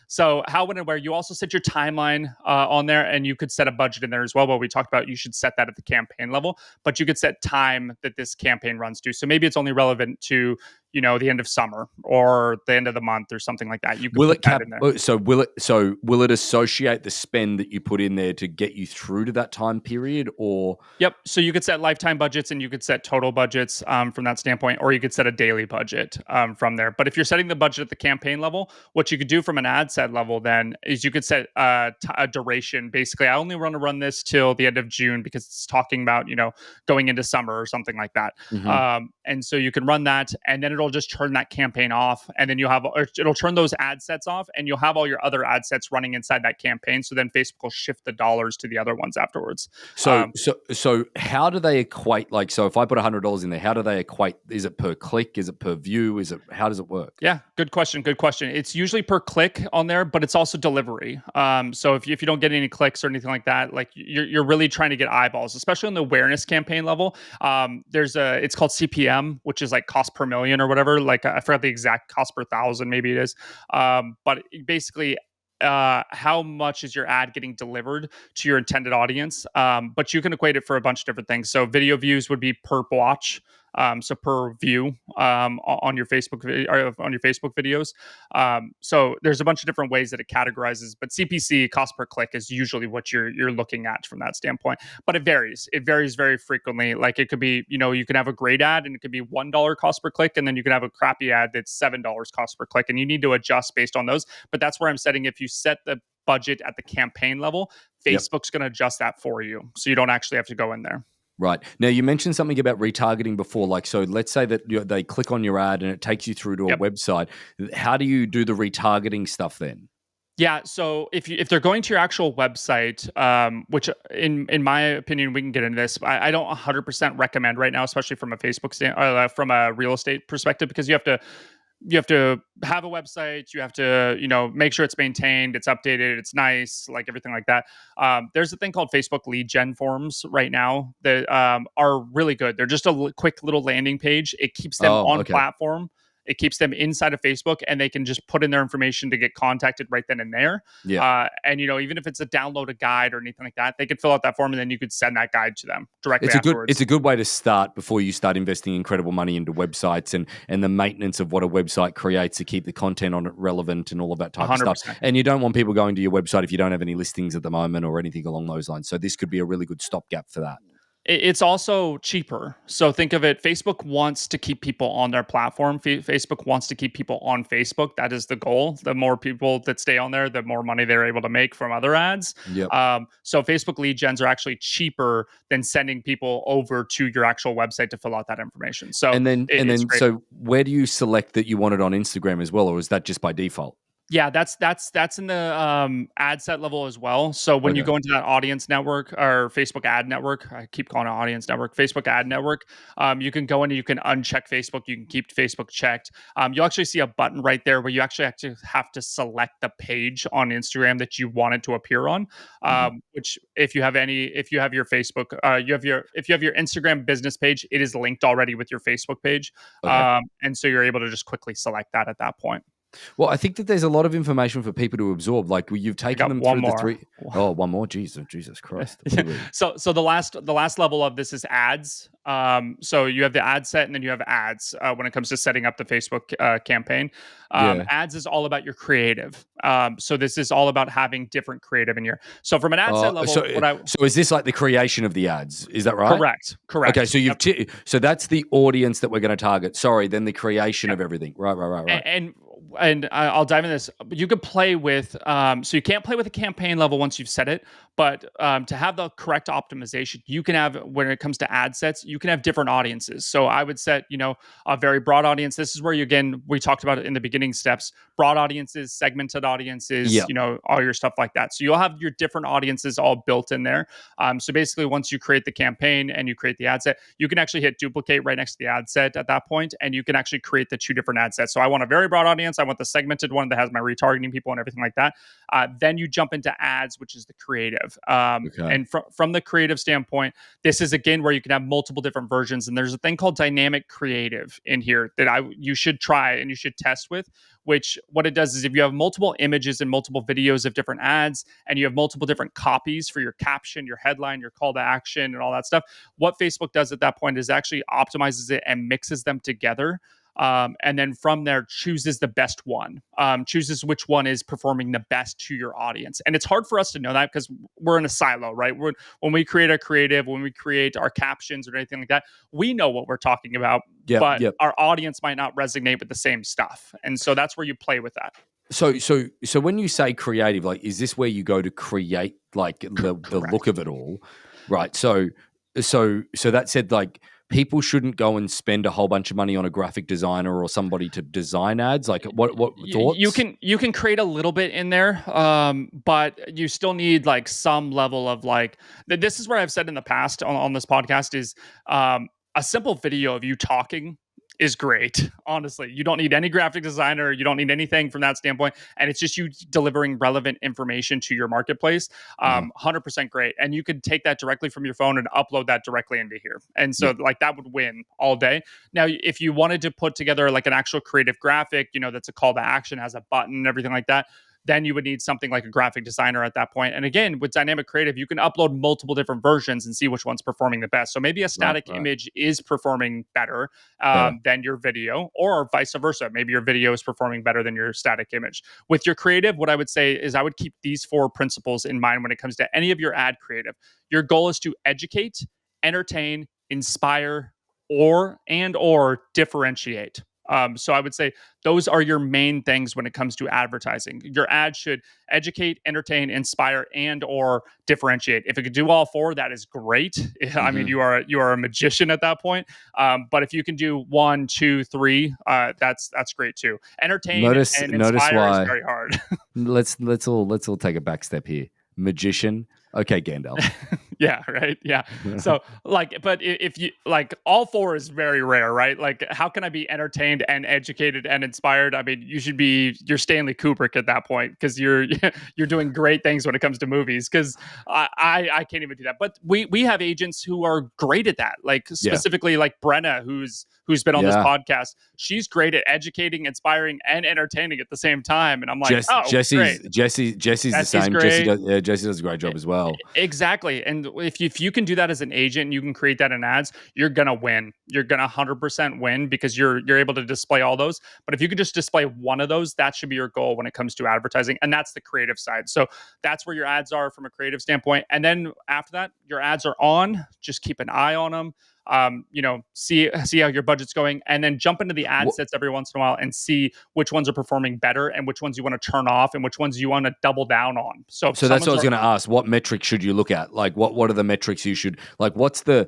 So how, when, and where. You also set your timeline on there, and you could set a budget in there as well. But we talked about you should set that at the campaign level, but you could set time that this campaign runs to. So maybe it's only relevant to the end of summer or the end of the month or something like that. You can put that in there. So will it associate the spend that you put in there to get you through to that time period, or? Yep. So you could set lifetime budgets and you could set total budgets from that standpoint, or you could set a daily budget from there. But if you're setting the budget at the campaign level, what you could do from an ad set level then is you could set a duration. Basically, I only want to run this till the end of June because it's talking about, going into summer or something like that. And so you can run that, and then it'll just turn that campaign off, and then it'll turn those ad sets off, and you'll have all your other ad sets running inside that campaign. So then Facebook will shift the dollars to the other ones afterwards. So how do they equate? Like, so if I put $100 in there, how do they equate? Is it per click? Is it per view? How does it work? Yeah, good question. It's usually per click on there, but it's also delivery. So if you don't get any clicks or anything like that, like you're really trying to get eyeballs, especially on the awareness campaign level. It's called CPM, which is like cost per million or whatever. Like I forgot the exact cost per thousand, maybe it is. But basically, how much is your ad getting delivered to your intended audience? But you can equate it for a bunch of different things. So video views would be per watch. so per view on your on your Facebook videos. So there's a bunch of different ways that it categorizes, but CPC, cost per click, is usually what you're looking at from that standpoint. But it varies. It varies very frequently. Like it could be, you can have a great ad and it could be $1 cost per click, and then you can have a crappy ad that's $7 cost per click, and you need to adjust based on those. But that's where I'm setting. If you set the budget at the campaign level, Yep. Facebook's going to adjust that for you, so you don't actually have to go in there. Right. Now, you mentioned something about retargeting before. Like, so let's say that they click on your ad and it takes you through to a website. How do you do the retargeting stuff then? Yeah, so if they're going to your actual website, which in my opinion, we can get into this. I don't 100% recommend right now, especially from a from a real estate perspective, because you have to have a website. You have to, make sure it's maintained, it's updated, it's nice, like everything like that. There's a thing called Facebook lead gen forms right now that are really good. They're just a quick little landing page. It keeps them Oh, on okay. platform. It keeps them inside of Facebook, and they can just put in their information to get contacted right then and there. Yeah. And even if it's a download a guide or anything like that, they could fill out that form, and then you could send that guide to them directly afterwards. It's a good way to start before you start investing incredible money into websites and the maintenance of what a website creates to keep the content on it relevant and all of that type of stuff. 100%. And you don't want people going to your website if you don't have any listings at the moment or anything along those lines. So this could be a really good stopgap for that. It's also cheaper. So think of it, Facebook wants to keep people on their platform. Facebook wants to keep people on Facebook. That is the goal. The more people that stay on there, the more money they're able to make from other ads. Yep. So Facebook lead gens are actually cheaper than sending people over to your actual website to fill out that information. So so where do you select that you want it on Instagram as well, or is that just by default? Yeah, that's in the ad set level as well. So when you go into that audience network or Facebook ad network, I keep calling it audience network, Facebook ad network, you can go in and you can uncheck Facebook. You can keep Facebook checked. You'll actually see a button right there where you actually have to select the page on Instagram that you want it to appear on. Which if you have your Facebook, if you have your Instagram business page, it is linked already with your Facebook page. Okay. And so you're able to just quickly select that at that point. Well, I think that there's a lot of information for people to absorb. Like you've taken them through the three. Oh, one more. Jesus Christ. So the last level of this is ads. So you have the ad set, and then you have ads when it comes to setting up the Facebook campaign. Ads is all about your creative. So this is all about having different creative in here. So from an ad set level, so is this like the creation of the ads? Is that right? Correct. Okay, so so that's the audience that we're going to target. Sorry, then the creation of everything. Right. And I'll dive into this. You could play with, so you can't play with a campaign level once you've set it, but to have the correct optimization, you can have, when it comes to ad sets, you can have different audiences. So I would set, a very broad audience. This is where we talked about it in the beginning steps, broad audiences, segmented audiences, all your stuff like that. So you'll have your different audiences all built in there. So basically once you create the campaign and you create the ad set, you can actually hit duplicate right next to the ad set at that point, and you can actually create the two different ad sets. So I want a very broad audience. I want the segmented one that has my retargeting people and everything like that. Then you jump into ads, which is the creative. And from the creative standpoint, this is again where you can have multiple different versions. And there's a thing called dynamic creative in here that you should try and you should test with, which what it does is if you have multiple images and multiple videos of different ads, and you have multiple different copies for your caption, your headline, your call to action, and all that stuff, what Facebook does at that point is actually optimizes it and mixes them together. And then from there chooses the best one, chooses which one is performing the best to your audience. And it's hard for us to know that because we're in a silo, right? When we create a creative, when we create our captions or anything like that, we know what we're talking about, but our audience might not resonate with the same stuff. And so that's where you play with that. So when you say creative, like, is this where you go to create like the look of it all? Right. So that said, like, people shouldn't go and spend a whole bunch of money on a graphic designer or somebody to design ads. Like, what thoughts? You can create a little bit in there, but you still need like some level of like. This is where I've said in the past on this podcast is a simple video of you talking is great. Honestly, you don't need any graphic designer. You don't need anything from that standpoint. And it's just you delivering relevant information to your marketplace. 100% great. And you could take that directly from your phone and upload that directly into here. And so like that would win all day. Now, if you wanted to put together like an actual creative graphic, that's a call to action, has a button and everything like that, then you would need something like a graphic designer at that point. And again, with dynamic creative, you can upload multiple different versions and see which one's performing the best. So maybe a Right. static Right. image is performing better Better. than your video, or vice versa. Maybe your video is performing better than your static image. With your creative, what I would say is I would keep these four principles in mind when it comes to any of your ad creative. Your goal is to educate, entertain, inspire, or differentiate. So I would say those are your main things when it comes to advertising. Your ad should educate, entertain, inspire, and or differentiate. If it could do all four, that is great. I mean, Hmm. you are a magician at that point. But if you can do one, two, three, that's great too. Entertain and Notice inspire is why. very hard. Let's all take a back step here. Magician. Okay, Gandalf. Yeah, right. Yeah. So like, but if you like, all four is very rare, right? Like, how can I be entertained and educated and inspired? I mean, you're Stanley Kubrick at that point, because you're you're doing great things when it comes to movies. Because I can't even do that. But we have agents who are great at that. Like Yeah. specifically like Brenna, who's been on this Yeah. podcast. She's great at educating, inspiring, and entertaining at the same time. And I'm like, oh, great. Jesse's the Jesse's same. great. Jesse does a great job as well. Exactly. And if you can do that as an agent and you can create that in ads, you're going to win. You're going to 100% win, because you're able to display all those. But if you can just display one of those, that should be your goal when it comes to advertising. And that's the creative side. So that's where your ads are from a creative standpoint. And then after that, your ads are on. Just keep an eye on them. See how your budget's going, and then jump into the ad What, sets every once in a while and see which ones are performing better and which ones you want to turn off and which ones you want to double down on. So if so that's what I someone's was going to ask. What metrics should you look at? Like, what are the metrics you should like? What's the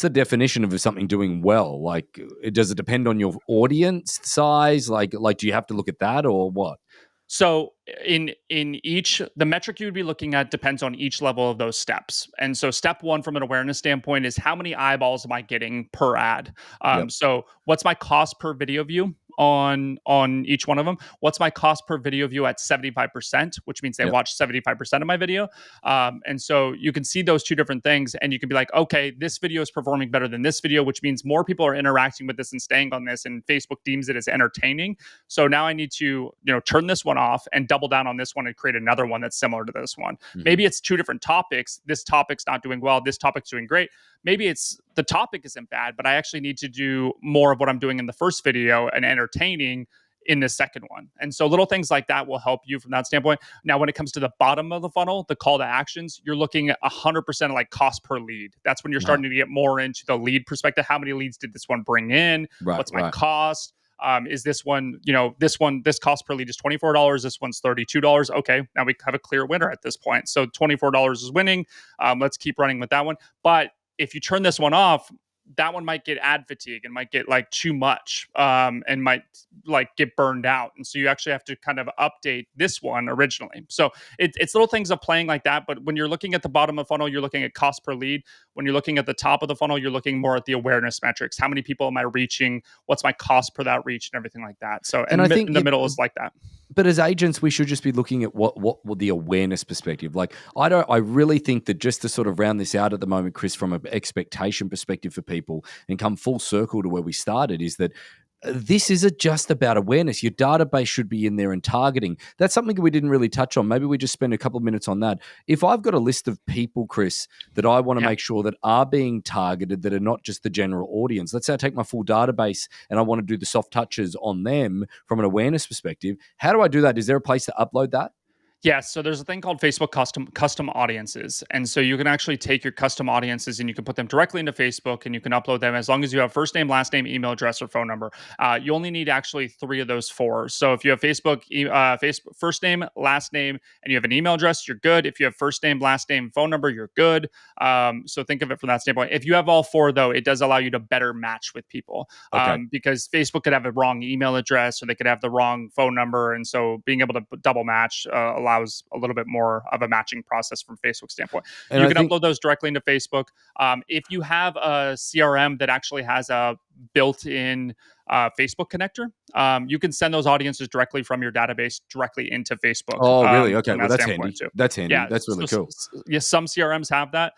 definition of something doing well? Like, does it depend on your audience size? Like, do you have to look at that or what? So in each, the metric you would be looking at depends on each level of those steps. And so step one from an awareness standpoint is how many eyeballs am I getting per ad? Yep. So what's my cost per video view on each one of them? What's my cost per video view at 75%, which means they Yep. watch 75% of my video. And so you can see those two different things, and you can be like, okay, this video is performing better than this video, which means more people are interacting with this and staying on this, and Facebook deems it as entertaining. So now I need to, turn this one off and double down on this one and create another one that's similar to this one. Mhm. Maybe it's two different topics. This topic's not doing well. This topic's doing great. Maybe it's the topic isn't bad, but I actually need to do more of what I'm doing in the first video and entertaining in the second one. And so little things like that will help you from that standpoint. Now, when it comes to the bottom of the funnel, the call to actions, you're looking at 100% like cost per lead. That's when you're Uh-huh. starting to get more into the lead perspective. How many leads did this one bring in? Right. What's my Right. cost? Is this one, this cost per lead is $24. This one's $32. Okay, now we have a clear winner at this point. So $24 is winning. Let's keep running with that one. But if you turn this one off, that one might get ad fatigue and might get like too much, and might like get burned out. And so you actually have to kind of update this one originally. So it's little things of playing like that. But when you're looking at the bottom of the funnel, you're looking at cost per lead. When you're looking at the top of the funnel, you're looking more at the awareness metrics. How many people am I reaching? What's my cost per that reach and everything like that. So, And I think in the middle is like that. but as agents, we should just be looking at what the awareness perspective. Like, I really think that just to sort of round this out at the moment, Chris, from an expectation perspective for people and come full circle to where we started, is that this isn't just about awareness. Your database should be in there and targeting. That's something we didn't really touch on. Maybe we just spend a couple of minutes on that. If I've got a list of people, Chris, that I want to Yeah. make sure that are being targeted, that are not just the general audience. Let's say I take my full database and I want to do the soft touches on them from an awareness perspective. How do I do that? Is there a place to upload that? Yeah, so there's a thing called Facebook custom audiences, and so you can actually take your custom audiences and you can put them directly into Facebook, and you can upload them as long as you have first name, last name, email address, or phone number. You only need actually 3 of those 4. So if you have Facebook first name, last name, and you have an email address, you're good. If you have first name, last name, phone number, you're good. So think of it from that standpoint. If you have all 4, though, it does allow you to better match with people, Okay. because Facebook could have a wrong email address or they could have the wrong phone number, and so being able to double match allows a little bit more of a matching process from Facebook standpoint. And You I can think upload those directly into Facebook. If you have a CRM that actually has a built-in Facebook connector. You can send those audiences directly from your database directly into Facebook. Oh, really? Okay. From Well, that that's standpoint handy. too. That's handy. Yeah. That's really So, cool. yes, some CRMs have that.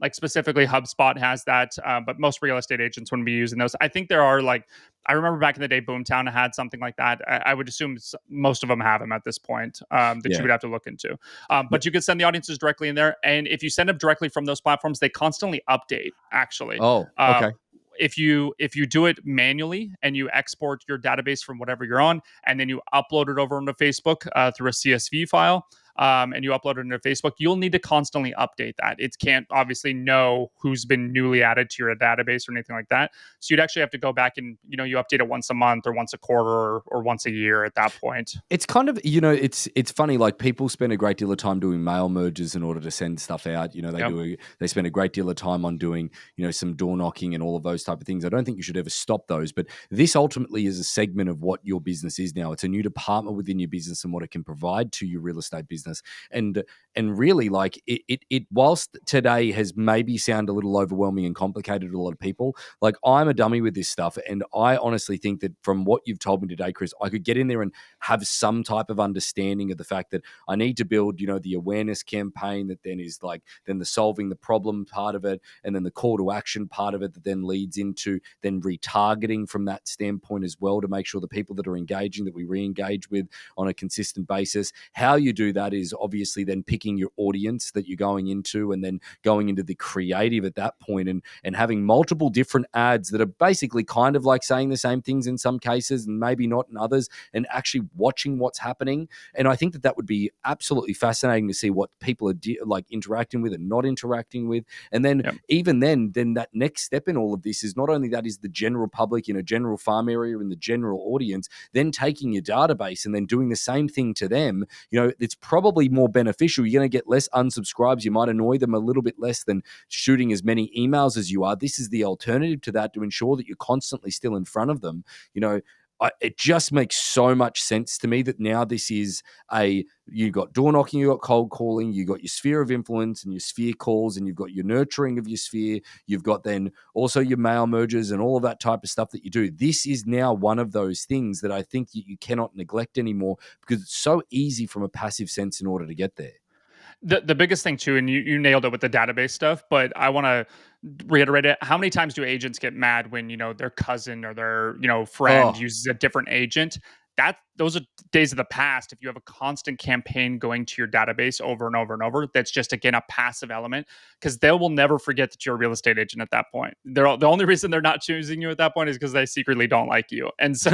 Like specifically HubSpot has that, but most real estate agents wouldn't be using those. I think there are like, I remember back in the day, Boomtown had something like that. I would assume most of them have them at this point, that you Yeah. would have to look into. But you could send the audiences directly in there. And if you send them directly from those platforms, they constantly update, actually. Oh, okay. If you do it manually and you export your database from whatever you're on, and then you upload it over into Facebook through a CSV file, and you upload it into Facebook, you'll need to constantly update that. It can't obviously know who's been newly added to your database or anything like that. So you'd actually have to go back and, you update it once a month or once a quarter or once a year at that point. It's kind of, it's funny, like people spend a great deal of time doing mail merges in order to send stuff out. They spend a great deal of time on doing, some door knocking and all of those type of things. I don't think you should ever stop those, but this ultimately is a segment of what your business is now. It's a new department within your business and what it can provide to your real estate business. And really, like it whilst today has maybe sounded a little overwhelming and complicated to a lot of people, like I'm a dummy with this stuff. And I honestly think that from what you've told me today, Chris, I could get in there and have some type of understanding of the fact that I need to build, the awareness campaign that then is like, then the solving the problem part of it, and then the call to action part of it that then leads into then retargeting from that standpoint as well, to make sure the people that are engaging that we re-engage with on a consistent basis. How you do that is obviously then picking your audience that you're going into, and then going into the creative at that point, and having multiple different ads that are basically kind of like saying the same things in some cases and maybe not in others, and actually watching what's happening. And I think that would be absolutely fascinating to see what people are like interacting with and not interacting with. And then even then that next step in all of this is not only that is the general public in a general farm area in the general audience, then taking your database and then doing the same thing to them. It's probably more beneficial. You're going to get less unsubscribes. You might annoy them a little bit less than shooting as many emails as you are. This is the alternative to that, to ensure that you're constantly still in front of them. It just makes so much sense to me that now this is you got door knocking, you got cold calling, you got your sphere of influence and your sphere calls, and you've got your nurturing of your sphere. You've got then also your mail mergers and all of that type of stuff that you do. This is now one of those things that I think you cannot neglect anymore, because it's so easy from a passive sense in order to get there. The biggest thing too, and you nailed it with the database stuff, but I want to reiterate it. How many times do agents get mad when their cousin or their friend uses a different agent? Those are days of the past. If you have a constant campaign going to your database over and over and over, that's just, again, a passive element, because they will never forget that you're a real estate agent at that point. The only reason they're not choosing you at that point is because they secretly don't like you. And so,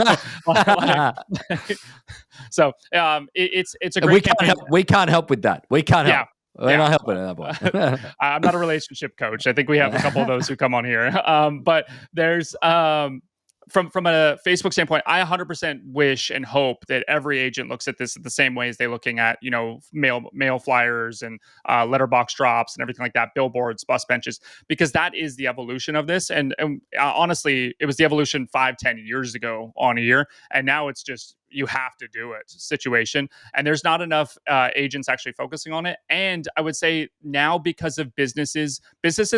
it's a great campaign. We can't help with that. We can't help. We're not helping at that point. I'm not a relationship coach. I think we have a couple of those who come on here. But there's from a Facebook standpoint, I 100% wish and hope that every agent looks at this the same way as they're looking at mail flyers and letterbox drops and everything like that, billboards, bus benches, because that is the evolution of this. And honestly, it was the evolution 5-10 years ago on a year, and now it's just you have to do it situation. And there's not enough agents actually focusing on it. And I would say now, because of businesses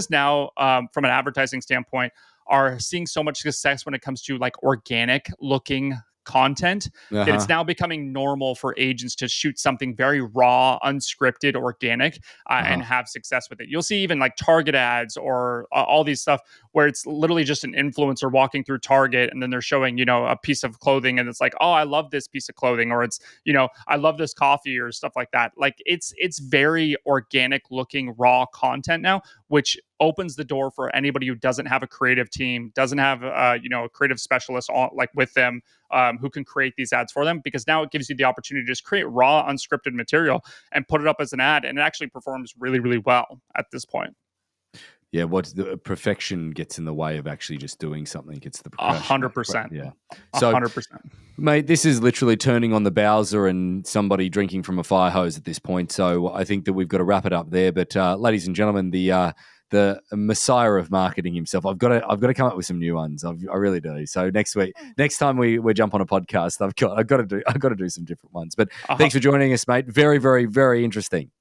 now, from an advertising standpoint, are seeing so much success when it comes to like organic looking content, that it's now becoming normal for agents to shoot something very raw, unscripted, organic, and have success with it. You'll see even like Target ads or all these stuff where it's literally just an influencer walking through Target, and then they're showing, a piece of clothing, and it's like, oh, I love this piece of clothing, or it's, I love this coffee, or stuff like that. Like it's very organic looking raw content now, which opens the door for anybody who doesn't have a creative team, doesn't have a creative specialist with them, who can create these ads for them, because now it gives you the opportunity to just create raw, unscripted material and put it up as an ad, and it actually performs really, really well at this point. Yeah, what the perfection gets in the way of actually just doing something. It's the 100%. Yeah, so 100%, mate. This is literally turning on the Bowser and somebody drinking from a fire hose at this point. So I think that we've got to wrap it up there. But ladies and gentlemen, the messiah of marketing himself, I've got to come up with some new ones. I really do. So next time we jump on a podcast, I've got to do some different ones. But thanks for joining us, mate. Very, very, very interesting.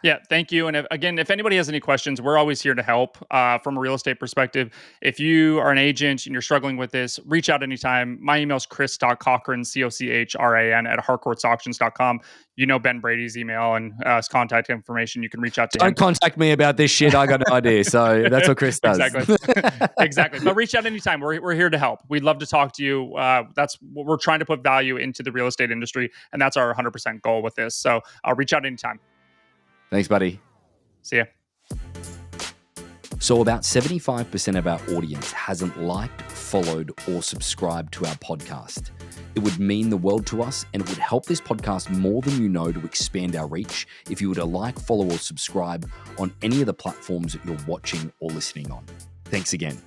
Yeah, thank you. And if anybody has any questions, we're always here to help from a real estate perspective. If you are an agent and you're struggling with this, reach out anytime. My email is chris.cochran, Cochran, at harcourtsauctions.com. You know Ben Brady's email and contact information. You can reach out to him. Don't contact me about this shit. I got no idea. So that's what Chris does. Exactly. Exactly. But reach out anytime. We're here to help. We'd love to talk to you. That's what we're trying to put value into the real estate industry. And that's our 100% goal with this. So reach out anytime. Thanks, buddy. See ya. So about 75% of our audience hasn't liked, followed, or subscribed to our podcast. It would mean the world to us, and it would help this podcast more than you know to expand our reach if you were to like, follow, or subscribe on any of the platforms that you're watching or listening on. Thanks again.